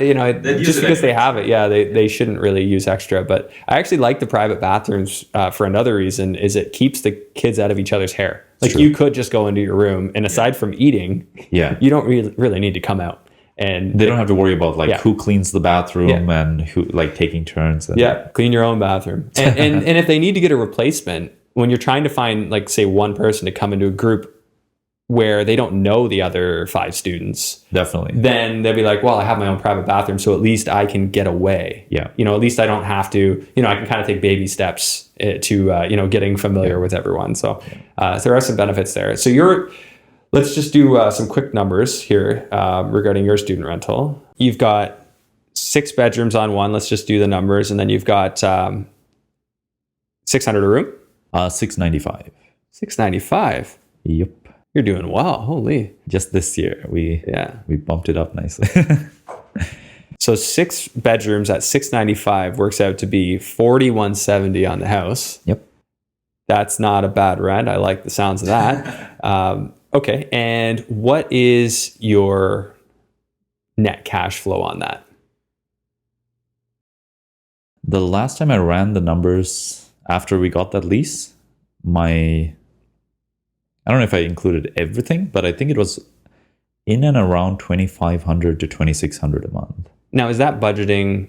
just because they have it. Yeah. They shouldn't really use extra, but I actually like the private bathrooms for another reason is it keeps the kids out of each other's hair. Like you could just go into your room and aside from eating, you don't really need to come out. And they don't have to worry about who cleans the bathroom and who like taking turns. And, clean your own bathroom. And if they need to get a replacement, when you're trying to find like say one person to come into a group where they don't know the other 5 students, definitely, then they'll be like, well, I have my own private bathroom, so at least I can get away. Yeah. At least I don't have to, I can kind of take baby steps to, getting familiar with everyone. So there are some benefits there. So let's just do some quick numbers here regarding your student rental. You've got 6 bedrooms on one. Let's just do the numbers. And then you've got 600 a room? 695. 695. Yep. You're doing well. Holy. Just this year, we bumped it up nicely. So 6 bedrooms at 695 works out to be 4170 on the house. Yep. That's not a bad rent. I like the sounds of that. Okay. And what is your net cash flow on that? The last time I ran the numbers after we got that lease, I don't know if I included everything, but I think it was in and around 2,500 to 2,600 a month. Now, is that budgeting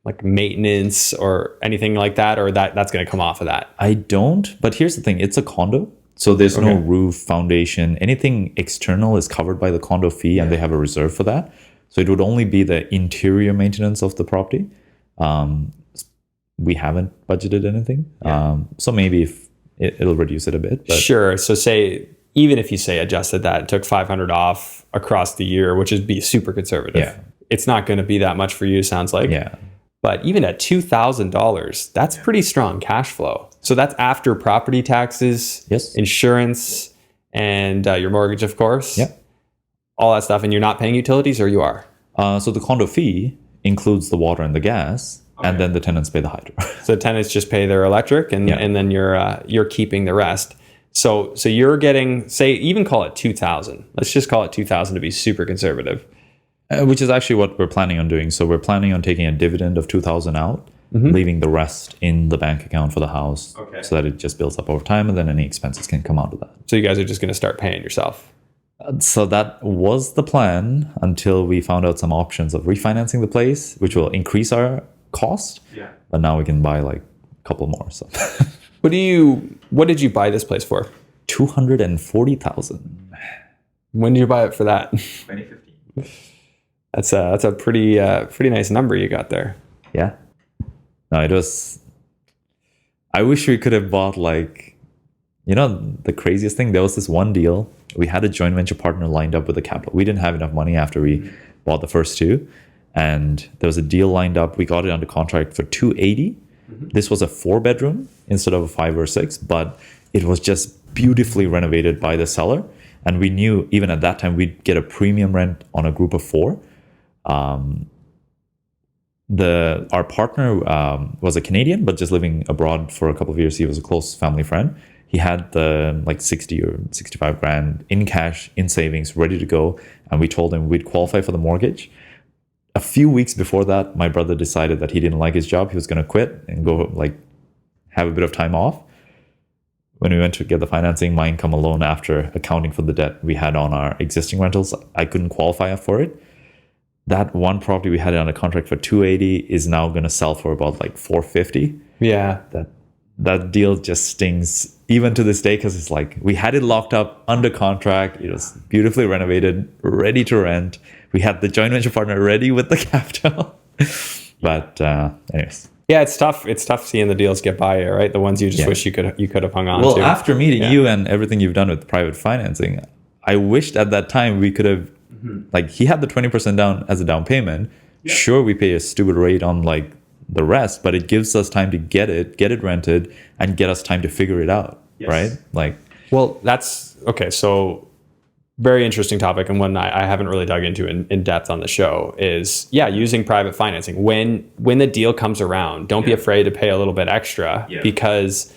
like maintenance or anything like that, or that's going to come off of that? I don't, but here's the thing. It's a condo, so there's no roof, foundation. Anything external is covered by the condo fee, and they have a reserve for that. So it would only be the interior maintenance of the property. We haven't budgeted anything. So maybe if it'll reduce it a bit. But. Sure. So even if you adjusted that, took 500 off across the year, which would be super conservative. Yeah. It's not going to be that much for you, sounds like. Yeah. But even at $2,000, that's pretty strong cash flow. So that's after property taxes, yes, insurance, and your mortgage, of course. Yeah. All that stuff. And you're not paying utilities, or you are? So the condo fee includes the water and the gas. Okay. And then the tenants pay the hydro. So tenants just pay their electric, and then you're keeping the rest. So you're getting, say, even call it 2,000. Let's just call it 2,000 to be super conservative. Which is actually what we're planning on doing. So we're planning on taking a dividend of 2,000 out, leaving the rest in the bank account for the house, so that it just builds up over time, and then any expenses can come out of that. So you guys are just going to start paying yourself. So that was the plan until we found out some options of refinancing the place, which will increase our cost. Yeah. But now we can buy like a couple more. So what did you buy this place for? $240,000. When did you buy it for that? 2015. That's a pretty nice number you got there. Yeah. No, it was. I wish we could have bought the craziest thing. There was this one deal. We had a joint venture partner lined up with the capital. We didn't have enough money after we bought the first two. And there was a deal lined up. We got it under contract for $280. This was a 4-bedroom instead of a 5 or 6, but it was just beautifully renovated by the seller. And we knew even at that time we'd get a premium rent on a group of 4. Our partner was a Canadian, but just living abroad for a couple of years. He was a close family friend. He had the 60 or 65 grand in cash, in savings, ready to go. And we told him we'd qualify for the mortgage. A few weeks before that, my brother decided that he didn't like his job. He was going to quit and go have a bit of time off. When we went to get the financing, my income alone after accounting for the debt we had on our existing rentals, I couldn't qualify for it. That one property we had it under contract for $280 is now going to sell for about $450. Yeah. That deal just stings even to this day, because it's we had it locked up under contract. It was beautifully renovated, ready to rent. We had the joint venture partner ready with the capital. But anyways. Yeah, it's tough. It's tough seeing the deals get by you, right? The ones you just wish you could have hung on to. Well, after meeting you and everything you've done with private financing, I wished at that time we could have, he had the 20% down as a down payment. Yeah. Sure, we pay a stupid rate on the rest, but it gives us time to get it rented, and get us time to figure it out, right? Well, that's okay. So very interesting topic, and one I haven't really dug into in depth on the show is using private financing. When the deal comes around, don't be afraid to pay a little bit extra, because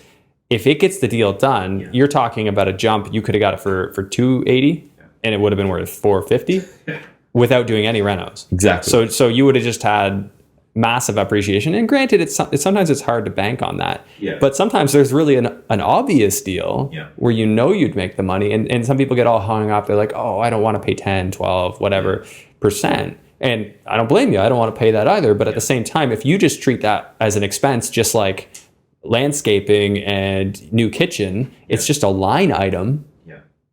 if it gets the deal done, you're talking about a jump. You could have got it for $280 and it would have been worth $450 without doing any renos. Exactly. So you would have just had massive appreciation. And granted, sometimes it's hard to bank on that. Yeah. But sometimes there's really an obvious deal where you'd make the money. And some people get all hung up. They're like, oh, I don't want to pay 10, 12, whatever percent. And I don't blame you. I don't want to pay that either. But at the same time, if you just treat that as an expense, just like landscaping and new kitchen, it's just a line item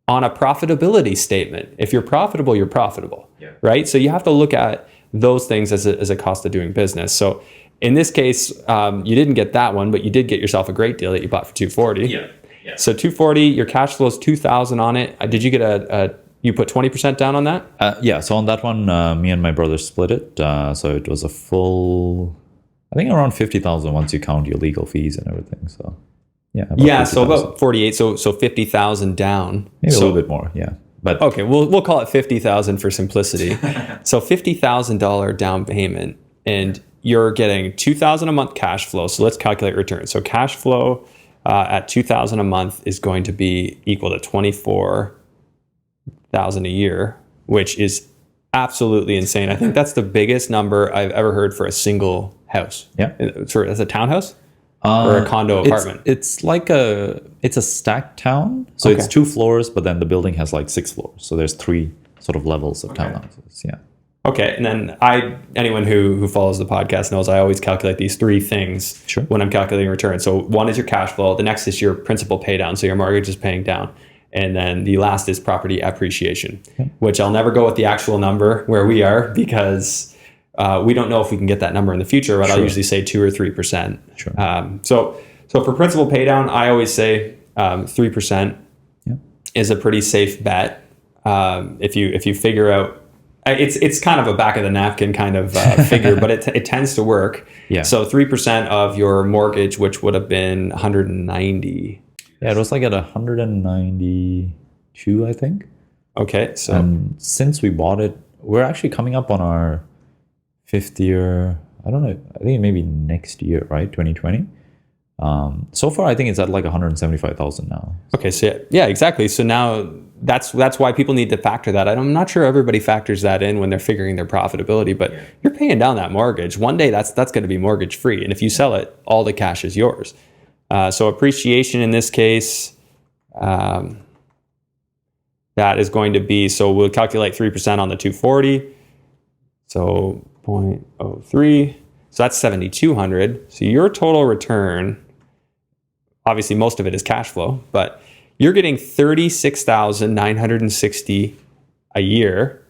on a profitability statement. If you're profitable, you're profitable, right? So you have to look at those things as a cost of doing business. So in this case, you didn't get that one, but you did get yourself a great deal that you bought for $240. Yeah. So $240, your cash flow is $2,000 on it. Did you get you put 20% down on that? Yeah. So on that one, me and my brother split it. So it was a full I think around 50,000 once you count your legal fees and everything. So yeah. Yeah, so 50,000. about 48, so 50,000 down. Maybe So a little bit more, yeah. But okay, we'll call it 50,000 for simplicity. So $50,000 down payment, and you're getting 2,000 a month cash flow. So let's calculate return. So cash flow at 2,000 a month is going to be equal to 24,000 a year, which is absolutely insane. I think that's the biggest number I've ever heard for a single house. Yeah. As a townhouse or a condo apartment. It's like it's a stacked town. So Okay. it's 2 floors, but then the building has like 6 floors. So there's 3 sort of levels of townhouses. Yeah. Okay, and then anyone who follows the podcast knows I always calculate these 3 things Sure. when I'm calculating return. So one is your cash flow, the next is your principal pay down, so your mortgage is paying down, and then the last is property appreciation, which I'll never go with the actual number where we are because we don't know if we can get that number in the future, but I'll Sure. usually say 2 or 3%. Sure. So for principal pay down, I always say 3% Yeah. is a pretty safe bet. If you figure out, it's kind of a back of the napkin kind of figure, but it tends to work. Yeah. So 3% of your mortgage, which would have been 190. Yeah, it was like at 192, I think. Okay, so And since we bought it, we're actually coming up on our 5th year. I don't know. I think maybe next year, right? 2020. So far, I think it's at like 175,000 now. okay, so yeah, exactly. So now that's why people need to factor that. I'm not sure everybody factors that in when they're figuring their profitability, but you're paying down that mortgage. One day that's going to be mortgage free, and if you sell it, all the cash is yours. So appreciation in this case, that is going to be, so we'll calculate 3% on the 240. So 0.03. So that's 7,200. So your total return, obviously most of it is cash flow, but you're getting 36,960 a year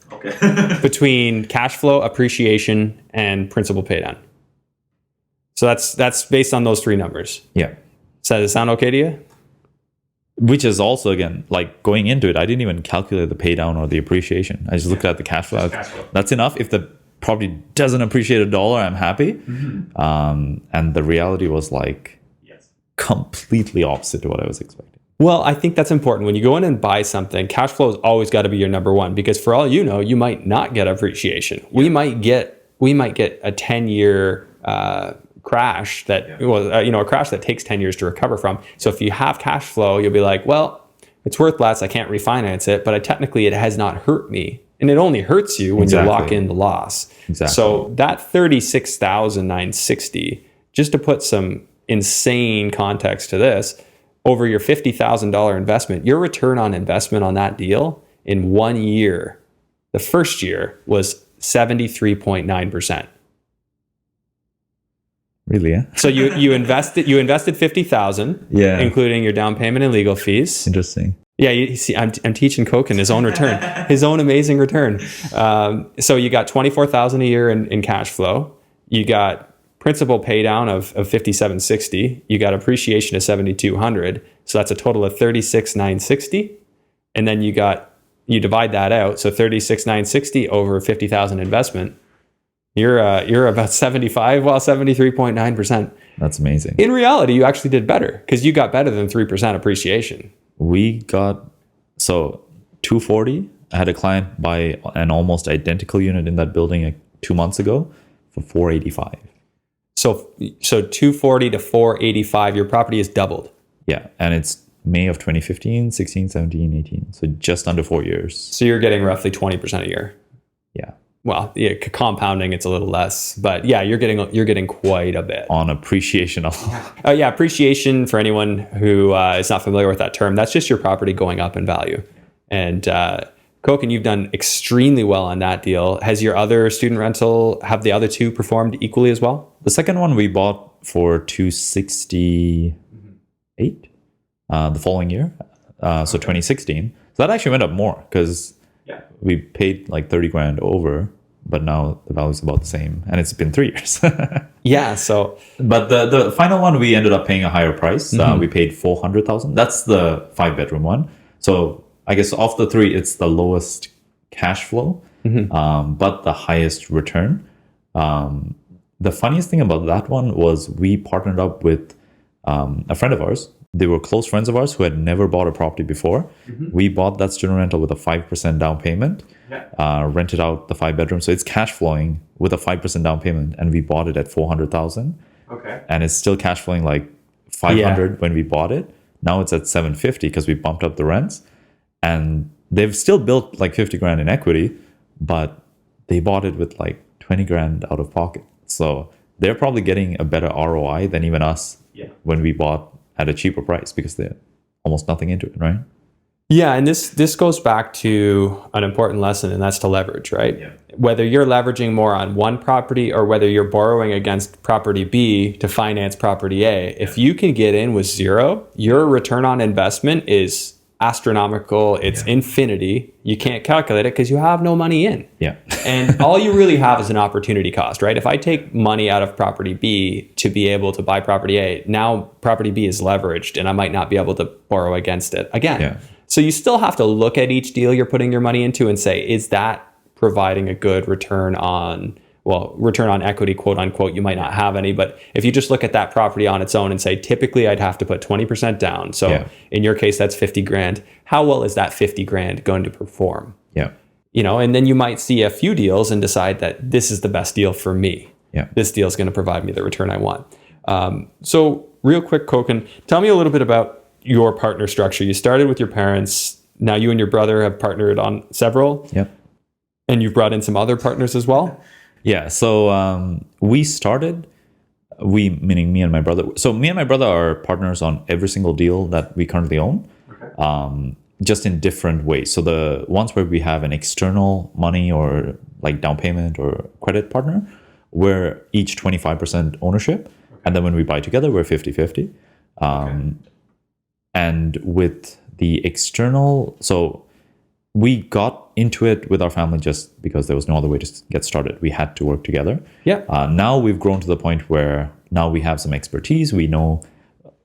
between cash flow, appreciation, and principal pay down. So that's based on those 3 numbers. Yeah. So does it sound okay to you? Which is also, again, like going into it, I didn't even calculate the pay down or the appreciation. I just looked at the cash flow. That's enough. If the property doesn't appreciate $1, I'm happy. And the reality was like completely opposite to what I was expecting. Well, I think that's important. When you go in and buy something, cash flow has always got to be your number one, because for all you know, you might not get appreciation. Yeah. We might get a 10-year crash that a crash that takes 10 years to recover from. So if you have cash flow, you'll be like, well, it's worth less. I can't refinance it, but technically it has not hurt me. And it only hurts you when you lock in the loss. Exactly. So that 36,960, just to put some insane context to this, over your $50,000 investment, your return on investment on that deal in 1 year, the first year, was 73.9%. Really, yeah? So you invested $50,000, Yeah. including your down payment and legal fees. Interesting. Yeah, you see, I'm teaching Koken his own return, his own amazing return. So you got $24,000 a year in cash flow. You got principal pay down of 5760. You got appreciation of 7,200. So that's a total of 36,960. And then you divide that out. So 36,960 over 50,000 investment. You're about 73.9%. That's amazing. In reality, you actually did better because you got better than 3% appreciation. We got, 240. I had a client buy an almost identical unit in that building 2 months ago for 485. So 240 to 485, your property is doubled. Yeah, and it's May of 2015, 16, 17, 18. So just under 4 years. So you're getting roughly 20% a year. Yeah. Well, yeah, compounding, it's a little less, but yeah, you're getting quite a bit on appreciation alone. Yeah, appreciation, for anyone who is not familiar with that term, that's just your property going up in value. And Koken, you've done extremely well on that deal. Has your other student rental, have the other 2 performed equally as well? The second one we bought for 268 the following year, so 2016. So that actually went up more because we paid like 30 grand over, but now the value is about the same, and it's been 3 years. Yeah. So, but the final one we ended up paying a higher price. We paid 400,000. That's the 5-bedroom one. So I guess of the 3, it's the lowest cash flow, but the highest return. the funniest thing about that one was we partnered up with a friend of ours. They were close friends of ours who had never bought a property before. We bought that student rental with a 5% down payment, rented out the 5 bedrooms. So it's cash flowing with a 5% down payment. And we bought it at 400,000. Okay. And it's still cash flowing like 500 when we bought it. Now it's at 750 because we bumped up the rents. And they've still built like 50 grand in equity, but they bought it with like 20 grand out of pocket. So they're probably getting a better ROI than even us when we bought at a cheaper price because they're almost nothing into it, right? Yeah, and this goes back to an important lesson, and that's to leverage, right? Yeah. Whether you're leveraging more on one property or whether you're borrowing against property B to finance property A, if you can get in with zero, your return on investment is astronomical. It's infinity. You can't calculate it because you have no money in. Yeah. And all you really have is an opportunity cost, right? If I take money out of property B to be able to buy property A, now property B is leveraged and I might not be able to borrow against it again. Yeah. So you still have to look at each deal you're putting your money into and say, is that providing a good return on equity, quote unquote? You might not have any, but if you just look at that property on its own and say, typically I'd have to put 20% down. So in your case, that's 50 grand. How well is that 50 grand going to perform? Yeah. And then you might see a few deals and decide that this is the best deal for me. Yeah. This deal is going to provide me the return I want. So real quick, Koken, tell me a little bit about your partner structure. You started with your parents. Now you and your brother have partnered on several. Yep. And you've brought in some other partners as well. Yeah. So we started, meaning me and my brother. So me and my brother are partners on every single deal that we currently own, just in different ways. So the ones where we have an external money or like down payment or credit partner, we're each 25% ownership. And then when we buy together, we're 50-50. And with the external, so we got into it with our family just because there was no other way to get started. We had to work together. Yeah. Now we've grown to the point where now we have some expertise. We know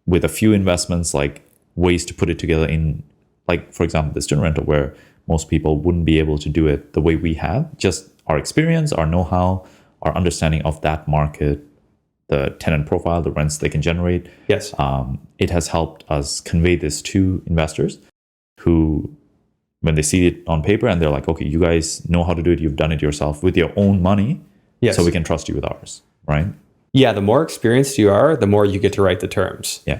with a few investments, like ways to put it together in, like, for example, the student rental, where most people wouldn't be able to do it the way we have. Just our experience, our know-how, our understanding of that market, the tenant profile, the rents they can generate. Yes. It has helped us convey this to investors who, when they see it on paper and they're like, okay, you guys know how to do it. You've done it yourself with your own money. Yes. So we can trust you with ours, right? Yeah. The more experienced you are, the more you get to write the terms. Yeah.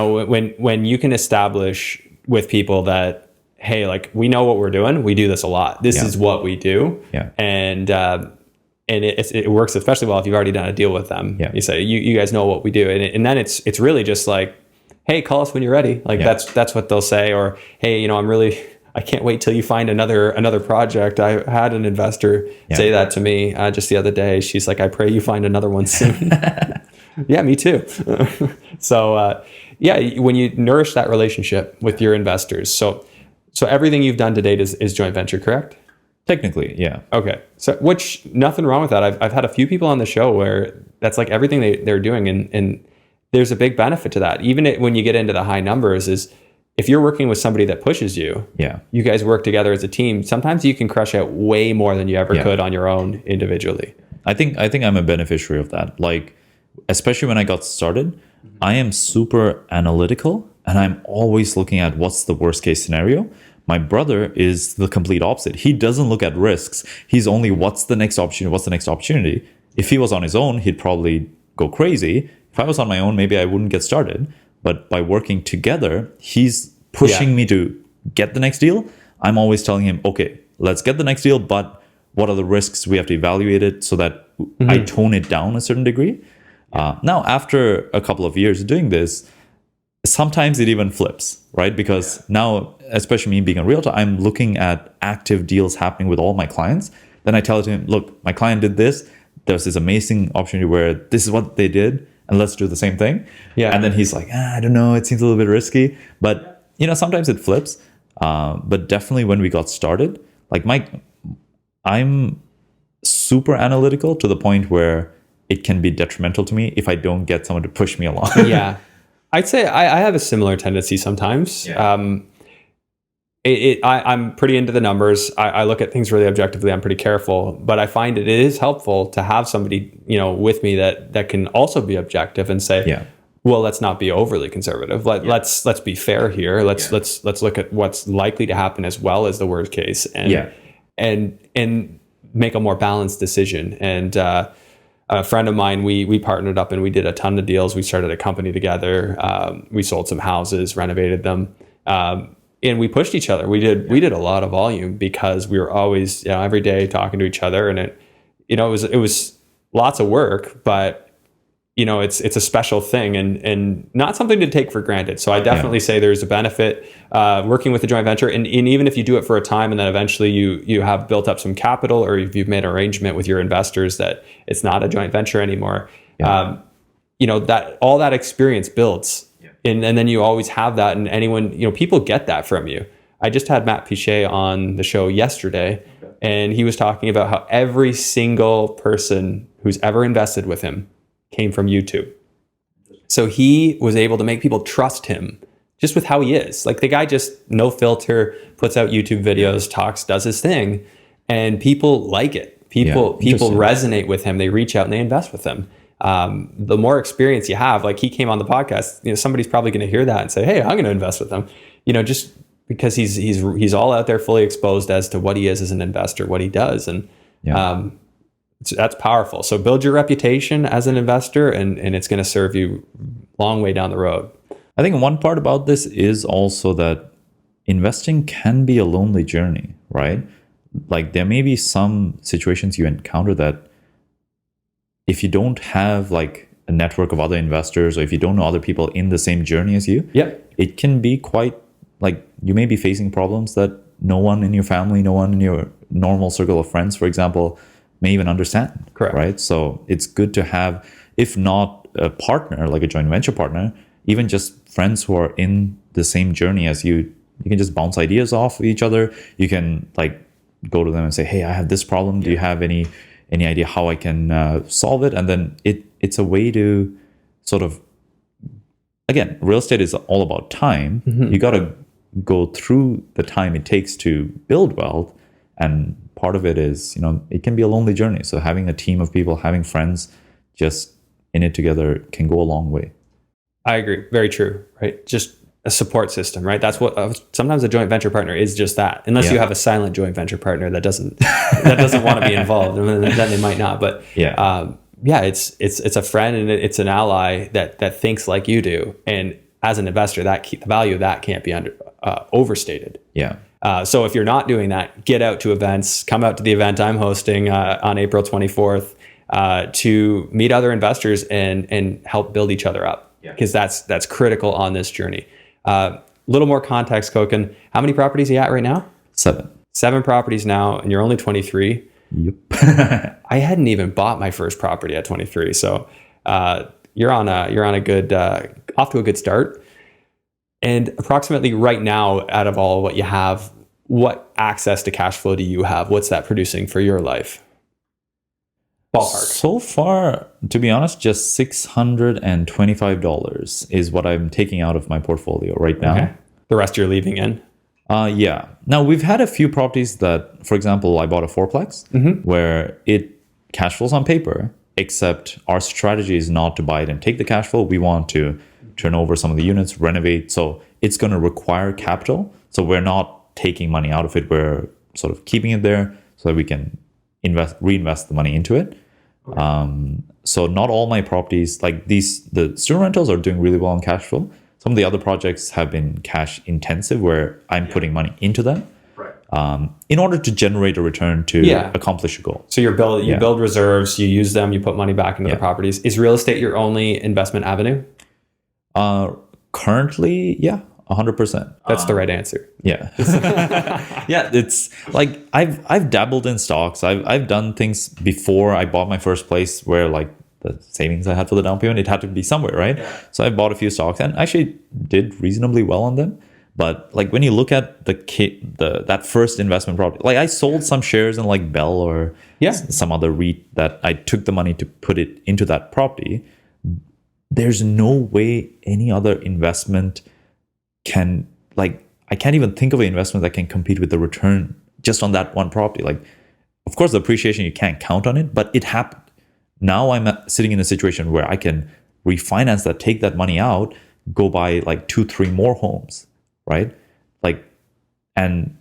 When you can establish with people that, hey, like, we know what we're doing. We do this a lot. This is what we do. Yeah. And it works especially well if you've already done a deal with them. Yeah. You say, you guys know what we do. And then it's really just like, hey, call us when you're ready. Like that's what they'll say. Or, hey, I can't wait till you find another project. I had an investor say that to me just the other day. She's like, I pray you find another one soon. Yeah, me too. So when you nourish that relationship with your investors. So everything you've done to date is joint venture, correct? Technically, yeah. Okay. So which, nothing wrong with that. I've had a few people on the show where that's like everything they're doing. And there's a big benefit to that. Even when you get into the high numbers, is if you're working with somebody that pushes you, you guys work together as a team, sometimes you can crush out way more than you ever could on your own individually. I think I'm a beneficiary of that. Like, especially when I got started, I am super analytical and I'm always looking at what's the worst case scenario. My brother is the complete opposite. He doesn't look at risks. He's only, what's the next opportunity? If he was on his own, he'd probably go crazy. If I was on my own, maybe I wouldn't get started. But by working together, he's pushing me to get the next deal. I'm always telling him, okay, let's get the next deal, but what are the risks? We have to evaluate it so that I tone it down a certain degree. Now, after a couple of years doing this, sometimes it even flips, right? Because now, especially me being a realtor, I'm looking at active deals happening with all my clients. Then I tell him, look, my client did this. There's this amazing opportunity where this is what they did, and let's do the same thing. Yeah. And then he's like, I don't know, it seems a little bit risky. But, sometimes it flips. But definitely when we got started, like I'm super analytical to the point where it can be detrimental to me if I don't get someone to push me along. Yeah. I'd say I have a similar tendency sometimes. Yeah. I'm pretty into the numbers. I look at things really objectively. I'm pretty careful, but I find it is helpful to have somebody, with me that can also be objective and say, Yeah. well, let's not be overly conservative. Let's be fair here. Let's look at what's likely to happen as well as the worst case, and make a more balanced decision. And a friend of mine, we partnered up and we did a ton of deals. We started a company together. We sold some houses, renovated them. And we pushed each other. We did a lot of volume because we were always, every day talking to each other, and it was lots of work, but it's a special thing and not something to take for granted. So I definitely say there's a benefit working with a joint venture, and even if you do it for a time and then eventually you have built up some capital, or if you've made an arrangement with your investors that it's not a joint venture anymore, that all that experience builds. And then you always have that, and anyone, people get that from you. I just had Matt Pichet on the show yesterday, and he was talking about how every single person who's ever invested with him came from YouTube. So he was able to make people trust him just with how he is. Like, the guy just no filter, puts out YouTube videos, talks, does his thing, and people like it. People resonate with him. They reach out and they invest with him. The more experience you have, like he came on the podcast, somebody's probably going to hear that and say, hey, I'm going to invest with him, just because he's all out there fully exposed as to what he is as an investor, what he does. And, that's powerful. So build your reputation as an investor, and it's going to serve you a long way down the road. I think one part about this is also that investing can be a lonely journey, right? Like, there may be some situations you encounter that if you don't have like a network of other investors, or if you don't know other people in the same journey as you, it can be quite like, you may be facing problems that no one in your family, no one in your normal circle of friends, for example, may even understand. Correct. Right? So it's good to have, if not a partner, like a joint venture partner, even just friends who are in the same journey as you. You can just bounce ideas off each other. You can like go to them and say, hey, I have this problem. Do you have any idea how I can solve it? And then it's a way to sort of, again, real estate is all about time. You got to go through the time it takes to build wealth. And part of it is, it can be a lonely journey. So having a team of people, having friends just in it together can go a long way. I agree. Very true. Right. Just a support system, right? That's what sometimes a joint venture partner is, just that. Unless you have a silent joint venture partner that doesn't want to be involved, and then they might not. But it's a friend and it's an ally that thinks like you do. And as an investor, the value of that can't be overstated. So if you're not doing that, get out to events. Come out to the event I'm hosting on April 24th to meet other investors and help build each other up. Because that's critical on this journey. Little more context, Koken. How many properties are you at right now? 7 properties now, and you're only 23. Yep. I hadn't even bought my first property at 23, so you're on a good off to a good start. And approximately right now, out of all what you have, what access to cash flow do you have? What's that producing for your life? Ballpark. So far, to be honest, just $625 is what I'm taking out of my portfolio right now. Okay. The rest you're leaving in? Yeah. Now, we've had a few properties that, for example, I bought a fourplex where it cash flows on paper, except our strategy is not to buy it and take the cash flow. We want to turn over some of the units, renovate. So it's going to require capital. So we're not taking money out of it. We're sort of keeping it there so that we can reinvest the money into it. So not all my properties, like the student rentals, are doing really well on cash flow. Some of the other projects have been cash intensive, where I'm putting money into them in order to generate a return to accomplish a goal. So you build reserves, you use them, you put money back into the properties. Is real estate your only investment avenue? Currently, 100%. That's the right answer. Yeah. It's like I've dabbled in stocks. I've done things before I bought my first place where like the savings I had for the down payment, it had to be somewhere, right? So I bought a few stocks and actually did reasonably well on them. But like when you look at that first investment property, like I sold some shares in like Bell or some other REIT that I took the money to put it into that property. There's no way any other investment can, like, I can't even think of an investment that can compete with the return just on that one property. Like, of course, the appreciation, you can't count on it, but it happened. Now I'm sitting in a situation where I can refinance that, take that money out, go buy like 2-3 more homes, right? Like, and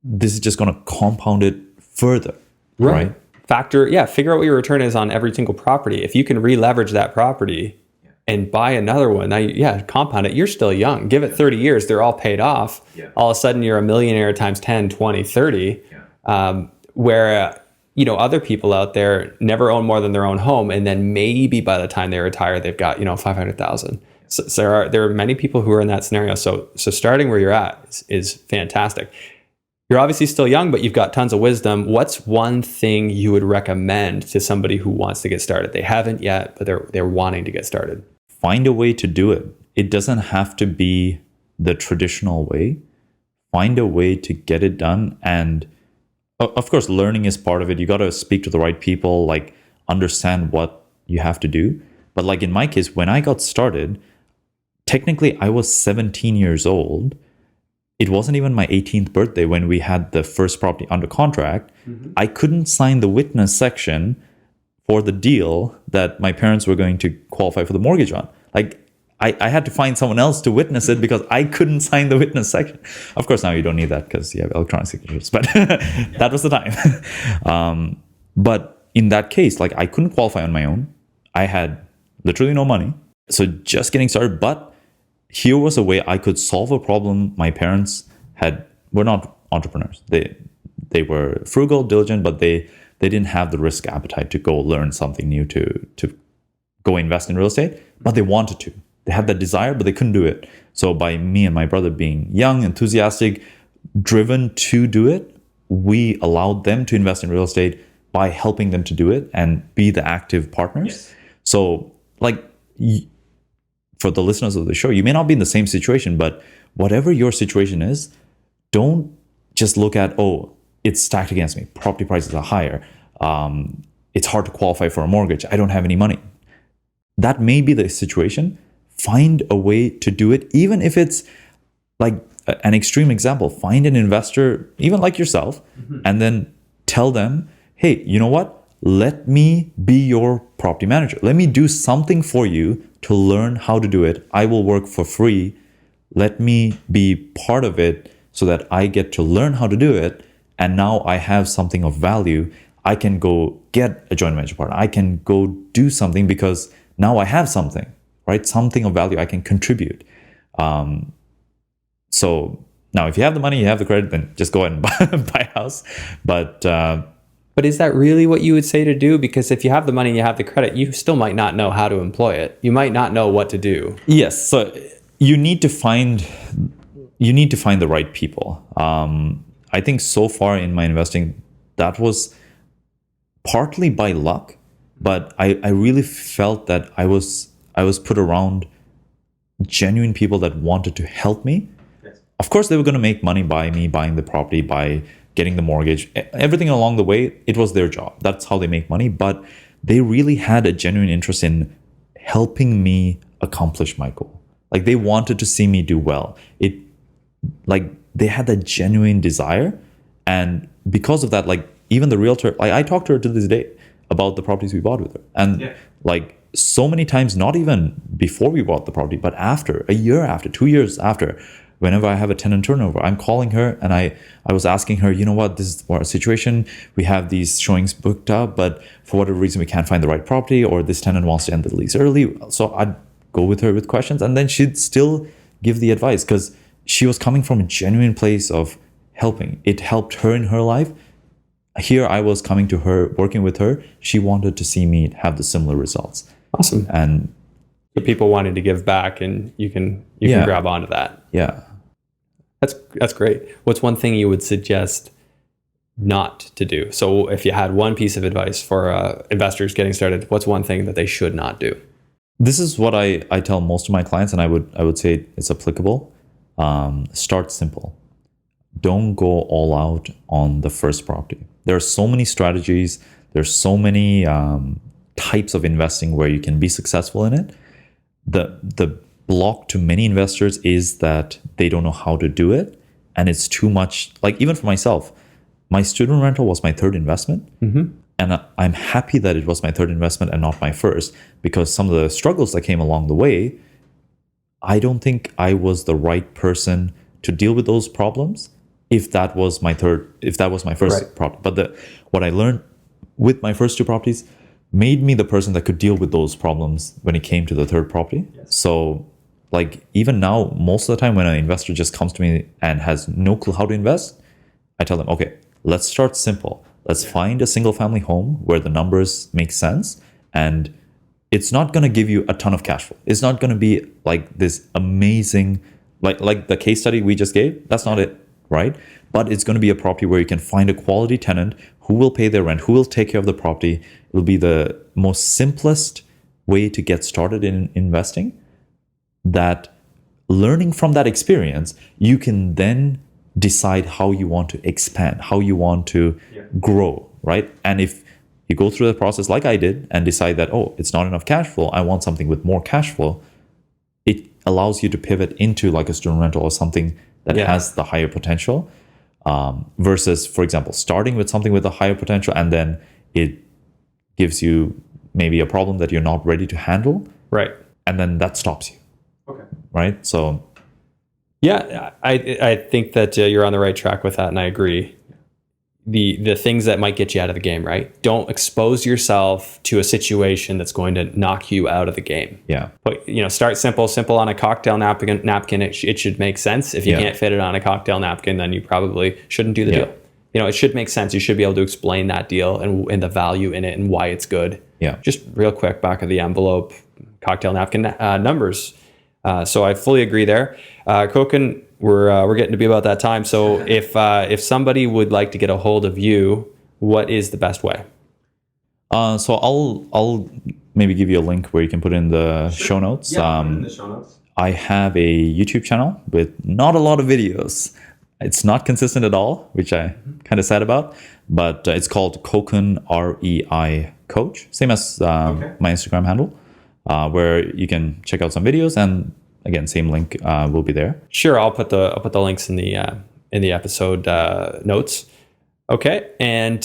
this is just going to compound it further, right? Figure out what your return is on every single property. If you can re-leverage that property and buy another one, now, compound it. You're still young. Give it 30 years. They're all paid off. All of a sudden, you're a millionaire times 10, 20, 30. Where, other people out there never own more than their own home. And then maybe by the time they retire, they've got, 500,000. So there are many people who are in that scenario. So starting where you're at is fantastic. You're obviously still young, but you've got tons of wisdom. What's one thing you would recommend to somebody who wants to get started? They haven't yet, but they're wanting to get started. Find a way to do it. It doesn't have to be the traditional way. Find a way to get it done. And of course, learning is part of it. You got to speak to the right people, like understand what you have to do. But like in my case, when I got started, technically I was 17 years old. It wasn't even my 18th birthday when we had the first property under contract. I couldn't sign the witness section for the deal that my parents were going to qualify for the mortgage on. Like, I had to find someone else to witness it because I couldn't sign the witness section. Of course, now you don't need that because you have electronic signatures, but that was the time. But in that case, like, I couldn't qualify on my own. I had literally no money. So just getting started, but here was a way I could solve a problem my parents were not entrepreneurs. They were frugal, diligent, but they didn't have the risk appetite to go learn something new, to go invest in real estate, but they wanted to. They had that desire, but they couldn't do it. So by me and my brother being young, enthusiastic, driven to do it, we allowed them to invest in real estate by helping them to do it and be the active partners. Yes. So like, for the listeners of the show, you may not be in the same situation, but whatever your situation is, don't just look at, it's stacked against me. Property prices are higher. It's hard to qualify for a mortgage. I don't have any money. That may be the situation. Find a way to do it, even if it's like an extreme example. Find an investor, even like yourself, and then tell them, hey, you know what? Let me be your property manager. Let me do something for you to learn how to do it. I will work for free. Let me be part of it so that I get to learn how to do it. And now I have something of value. I can go get a joint venture partner. I can go do something because now I have something, right? Something of value I can contribute. So now if you have the money, you have the credit, then just go ahead and buy a house. But is that really what you would say to do? Because if you have the money and you have the credit, you still might not know how to employ it. You might not know what to do. Yes. So you need to find the right people. I think so far in my investing, that was partly by luck, but I really felt that I was put around genuine people that wanted to help me. Yes. Of course, they were going to make money by me buying the property, by getting the mortgage, everything along the way. It was their job. That's how they make money. But they really had a genuine interest in helping me accomplish my goal. Like, they wanted to see me do well. They had that genuine desire. And because of that, like, even the realtor, I talked to her to this day about the properties we bought with her. And like, so many times, not even before we bought the property, but after, a year after, 2 years after, whenever I have a tenant turnover, I'm calling her and I was asking her, you know what, this is our situation. We have these showings booked up, but for whatever reason, we can't find the right property, or this tenant wants to end the lease early. So I'd go with her with questions, and then she'd still give the advice because she was coming from a genuine place of helping. It helped her in her life. Here I was coming to her, working with her. She wanted to see me have the similar results. Awesome. And the people wanting to give back, and you can grab onto that. Yeah. That's great. What's one thing you would suggest not to do? So if you had one piece of advice for investors getting started, what's one thing that they should not do? This is what I tell most of my clients, and I would say it's applicable. Start simple. Don't go all out on the first property. There are so many strategies. There's so many types of investing where you can be successful in it. The block to many investors is that they don't know how to do it. and it's too much. Like even for myself, my student rental was my third investment. And I'm happy that it was my third investment and not my first, because some of the struggles that came along the way, I don't think I was the right person to deal with those problems if that was my first property. But what I learned with my first two properties made me the person that could deal with those problems when it came to the third property. So like even now, most of the time when an investor just comes to me and has no clue how to invest, I tell them, okay, let's start simple. Let's find a single family home where the numbers make sense, and it's not going to give you a ton of cash flow. It's not going to be like this amazing, like the case study we just gave. That's not it, right? But it's going to be a property where you can find a quality tenant who will pay their rent, who will take care of the property. It'll be the most simplest way to get started in investing. That learning from that experience, you can then decide how you want to expand, how you want to grow, right? And if you go through the process like I did and decide that, oh, it's not enough cash flow, I want something with more cash flow, it allows you to pivot into like a student rental or something that has the higher potential, versus, for example, starting with something with a higher potential and then it gives you maybe a problem that you're not ready to handle. Right. And then that stops you. Okay. Right. So yeah, I think that you're on the right track with that, and I agree. The things that might get you out of the game, right? Don't expose yourself to a situation that's going to knock you out of the game. Yeah. But start simple on a cocktail napkin. It should make sense. If you can't fit it on a cocktail napkin, then you probably shouldn't do the deal. It should make sense. You should be able to explain that deal and the value in it and why it's good. Yeah. Just real quick, back of the envelope, cocktail napkin numbers. So I fully agree there. Koken, we're getting to be about that time. So if somebody would like to get a hold of you, what is the best way? So I'll maybe give you a link where you can put in the show notes. Yeah, put in the show notes. I have a YouTube channel with not a lot of videos. It's not consistent at all, which I kind of sad about. But it's called Koken REI Coach, same as my Instagram handle. Where you can check out some videos, and again, same link will be there. Sure, I'll put the links in the episode notes. Okay, and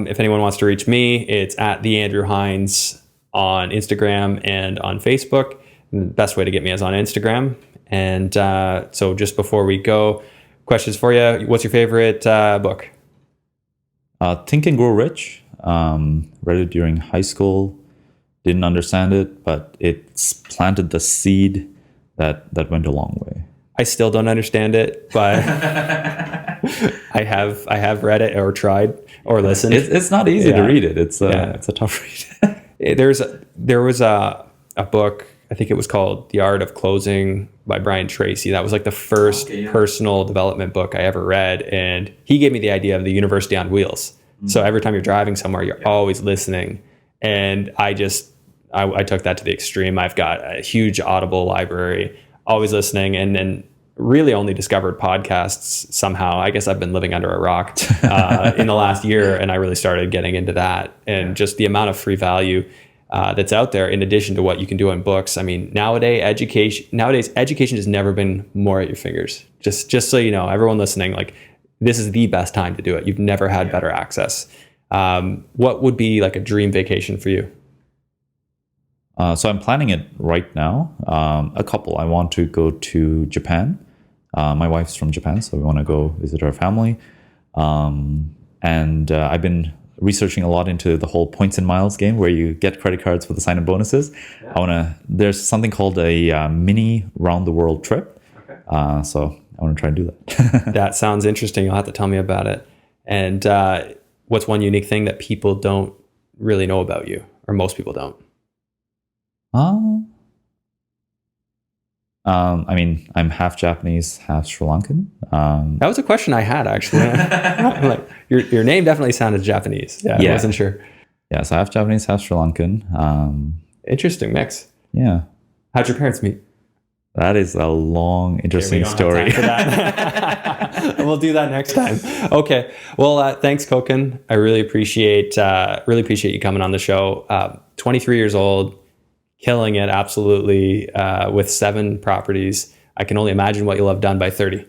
if anyone wants to reach me, it's at the Andrew Hines on Instagram and on Facebook. The best way to get me is on Instagram. And so, just before we go, questions for you. What's your favorite book? Think and Grow Rich. Read it during high school. Didn't understand it, but it's planted the seed that went a long way. I still don't understand it, but I have read it or tried or listened. It's not easy to read it. It's a tough read. There was a book, I think it was called The Art of Closing by Brian Tracy. That was like the first personal development book I ever read, and he gave me the idea of the university on wheels. So every time you're driving somewhere, you're always listening. And I took that to the extreme. I've got a huge Audible library, always listening, and then really only discovered podcasts somehow. I guess I've been living under a rock in the last year, and I really started getting into that. And just the amount of free value that's out there, in addition to what you can do in books. I mean, nowadays education has never been more at your fingers. Just so you know, everyone listening, like, this is the best time to do it. You've never had better access. What would be like a dream vacation for you? So I'm planning it right now. A couple. I want to go to Japan. My wife's from Japan, so we want to go visit her family. And I've been researching a lot into the whole points and miles game, where you get credit cards for the sign-up bonuses. Yeah. There's something called a mini round the world trip. Okay. So I want to try and do that. That sounds interesting. You'll have to tell me about it. And what's one unique thing that people don't really know about you, or most people don't? I mean, I'm half Japanese, half Sri Lankan. That was a question I had, actually. I'm like, your name definitely sounded Japanese. Yeah, I wasn't sure. Yeah, so half Japanese, half Sri Lankan. Interesting mix. Yeah. How'd your parents meet? That is a long, interesting story. Have time for that. We'll do that next time. Okay. Well, thanks, Koken. I really appreciate you coming on the show. 23 years old, killing it, absolutely, with 7 properties. I can only imagine what you'll have done by 30.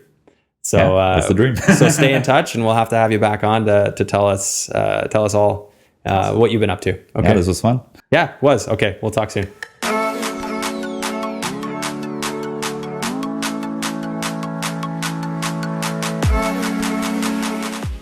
So that's the dream. So stay in touch, and we'll have to have you back on to tell us all what you've been up to. Okay. Yeah, this was fun. Yeah, it was. Okay, we'll talk soon.